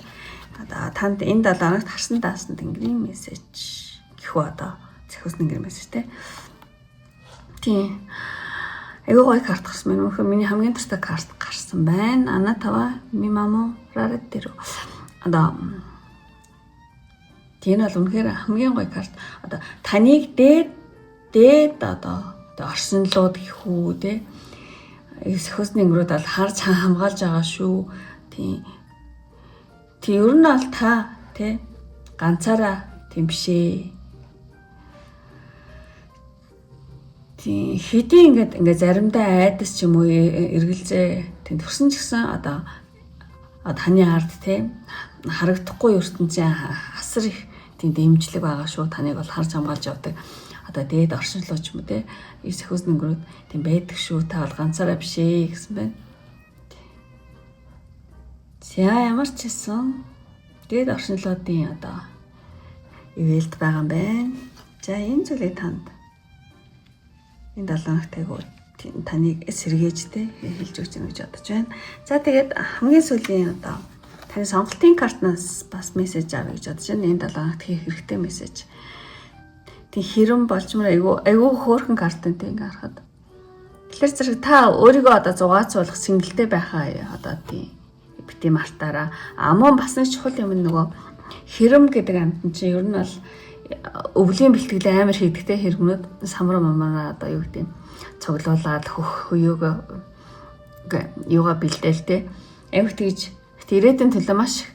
одоо танд энэ 7 хоногт харсан даасан тэнгэрийн мессеж гэхүү одоо зохиосон тэнгэрийн мессеж те. Тийм. Айгуу гоё карт гарсан байна. Миний хамгийн дуртай карт гарсан байна. Анатава мимамо рарат дээр. Одоо тийм бол үнэхээр хамгийн гоё карт. Одоо таныг дээд одоо орсонлууд гэхүү те. Сөхөсний өнгөрөөд бол харж хамгаалж байгаа шүү. Тийм. Ер нь бол та тий ганцаараа тийм бишээ. Тийм хэдий ингээд заримдаа айдас ч юм уу эргэлзээ тийм төрсөн ч гэсэн одоо таны ард тий харагдахгүй ертөнцийн асар их тийм дэмжлэг байгаа шүү. Таныг бол харж хамгаалж явдаг. Одоо дээд оршинлоо ч юм уу тий сөхөсний өнгөрөөд тийм байдаг шүү. Та бол ганцаараа бишээ гэсэн байна. За ямар ч хэлсэн дээд оршинлоодын одоо ивэлд байгаа юм байна. За энэ зүйлийг танд энэ 7 хоногт айгуу таныг сэргээж те хэлж өгч юм гэж бодож байна. За тэгээд хамгийн сүүлийн одоо таны сонголтын картнаас бас мессеж авъя гэж бодож байна. Энэ 7 хоногт хийх хэрэгтэй мессеж. Тэг хэрэм болчмор айгуу хөөрхөн картантай ингээ харахад. Тэгэхээр зэрэг та өөрийгөө одоо зугаацуулах сэнгэлтэй байхаа одоо тийм бити мартаараа. Мөн бас нэг чухал юм нөгөө хэрэм гэдэг амт чинь ер нь бол өвлийн бэлтгэл амар хийдэгтэй хэрэгнүүд самар мамаараа одоо юу гэдэг цуглуулаад хөөгөө юугаа бэлдээлтэй. Айгу тэгж ирээдүйн төлөө маш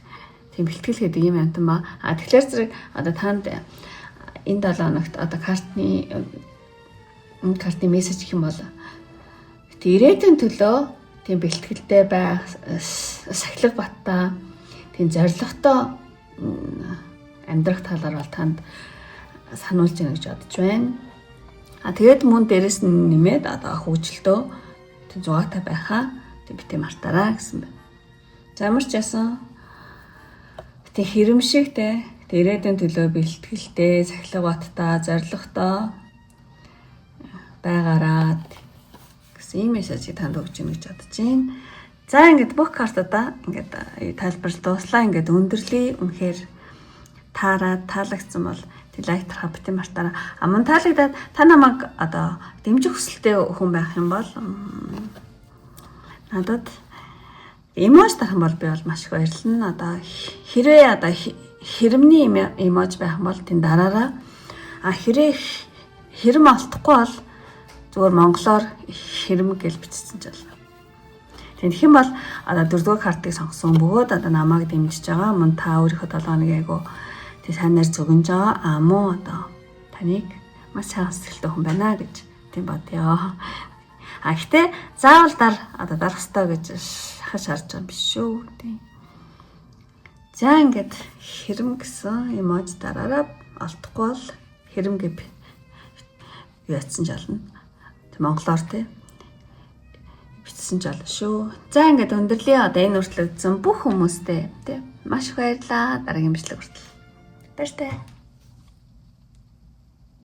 тийм бэлтгэл гэдэг юм амтан ба. Тэгэхээр зэрэг одоо танд энэ 7 хоногт одоо картны мессеж гэх юм бол ирээдүйн төлөө тийм бэлтгэлтэй байх, сахилга баттай, тийм зоригтой амьдрах талаар бол танд сануулж байна гэж бодож байна. Тэгээд мөн дээрэс нь нэмээд одоо хөгжилтөө тийм зугаатай байхаа тийм бити мартаараа гэсэн байна. За ямар ч ясан тийм хэрэмшиг те ирээдүйн төлөө бэлтгэлтэй, сахилга баттай, зоригтой байгаараа гэсэн ийм мессежийг танд өгч гэнэ гэж бодож байна. За ингээд бүх картуудаа ингээд тайлбарлаж дууслаа. Ингээд өндөрлөе. Үнэхээр таалагдсан бол лайктарха бити мартаараа. Мөн таалагдаад та намайг одоо дэмжих хүсэлтэй хүн байх юм бол надад эможи тарах бол би бол маш их баярлна. Одоо хэрвээ одоо хэрэмний эможи байх бол тэн дараараа хэрэг хэрэм олдохгүй бол зүгээр монголоор хэрэм гэж бичсэн ч болно. Тэгэх юм бол одоо 4-р картыг сонгосон бөгөөд одоо намайг дэмжиж байгаа. Мөн та өөрийнхөө 7 хоногийн айгу тэг сайнаар зөвгөнж байгаа. Мөн одоо таныг маш сайн сэтгэлтэй хүн байна гэж тийм бодъё. Гэхдээ заавал одоо дарах ёстой гэж хаш харж байгаа юм биш шүү. Тийм. За ингээд хэрэм гэсэн эможи дараараа олдохгүй бол хэрэм гэв яатсан жолно. Монголоор тий бичсэн жол шүү. За ингээд өндөрлөе. Одоо энэ хүртэл үзсэн бүх хүмүүстээ тий маш их баярлалаа. Дараагийн бичлэг хүртэл. Баяртай.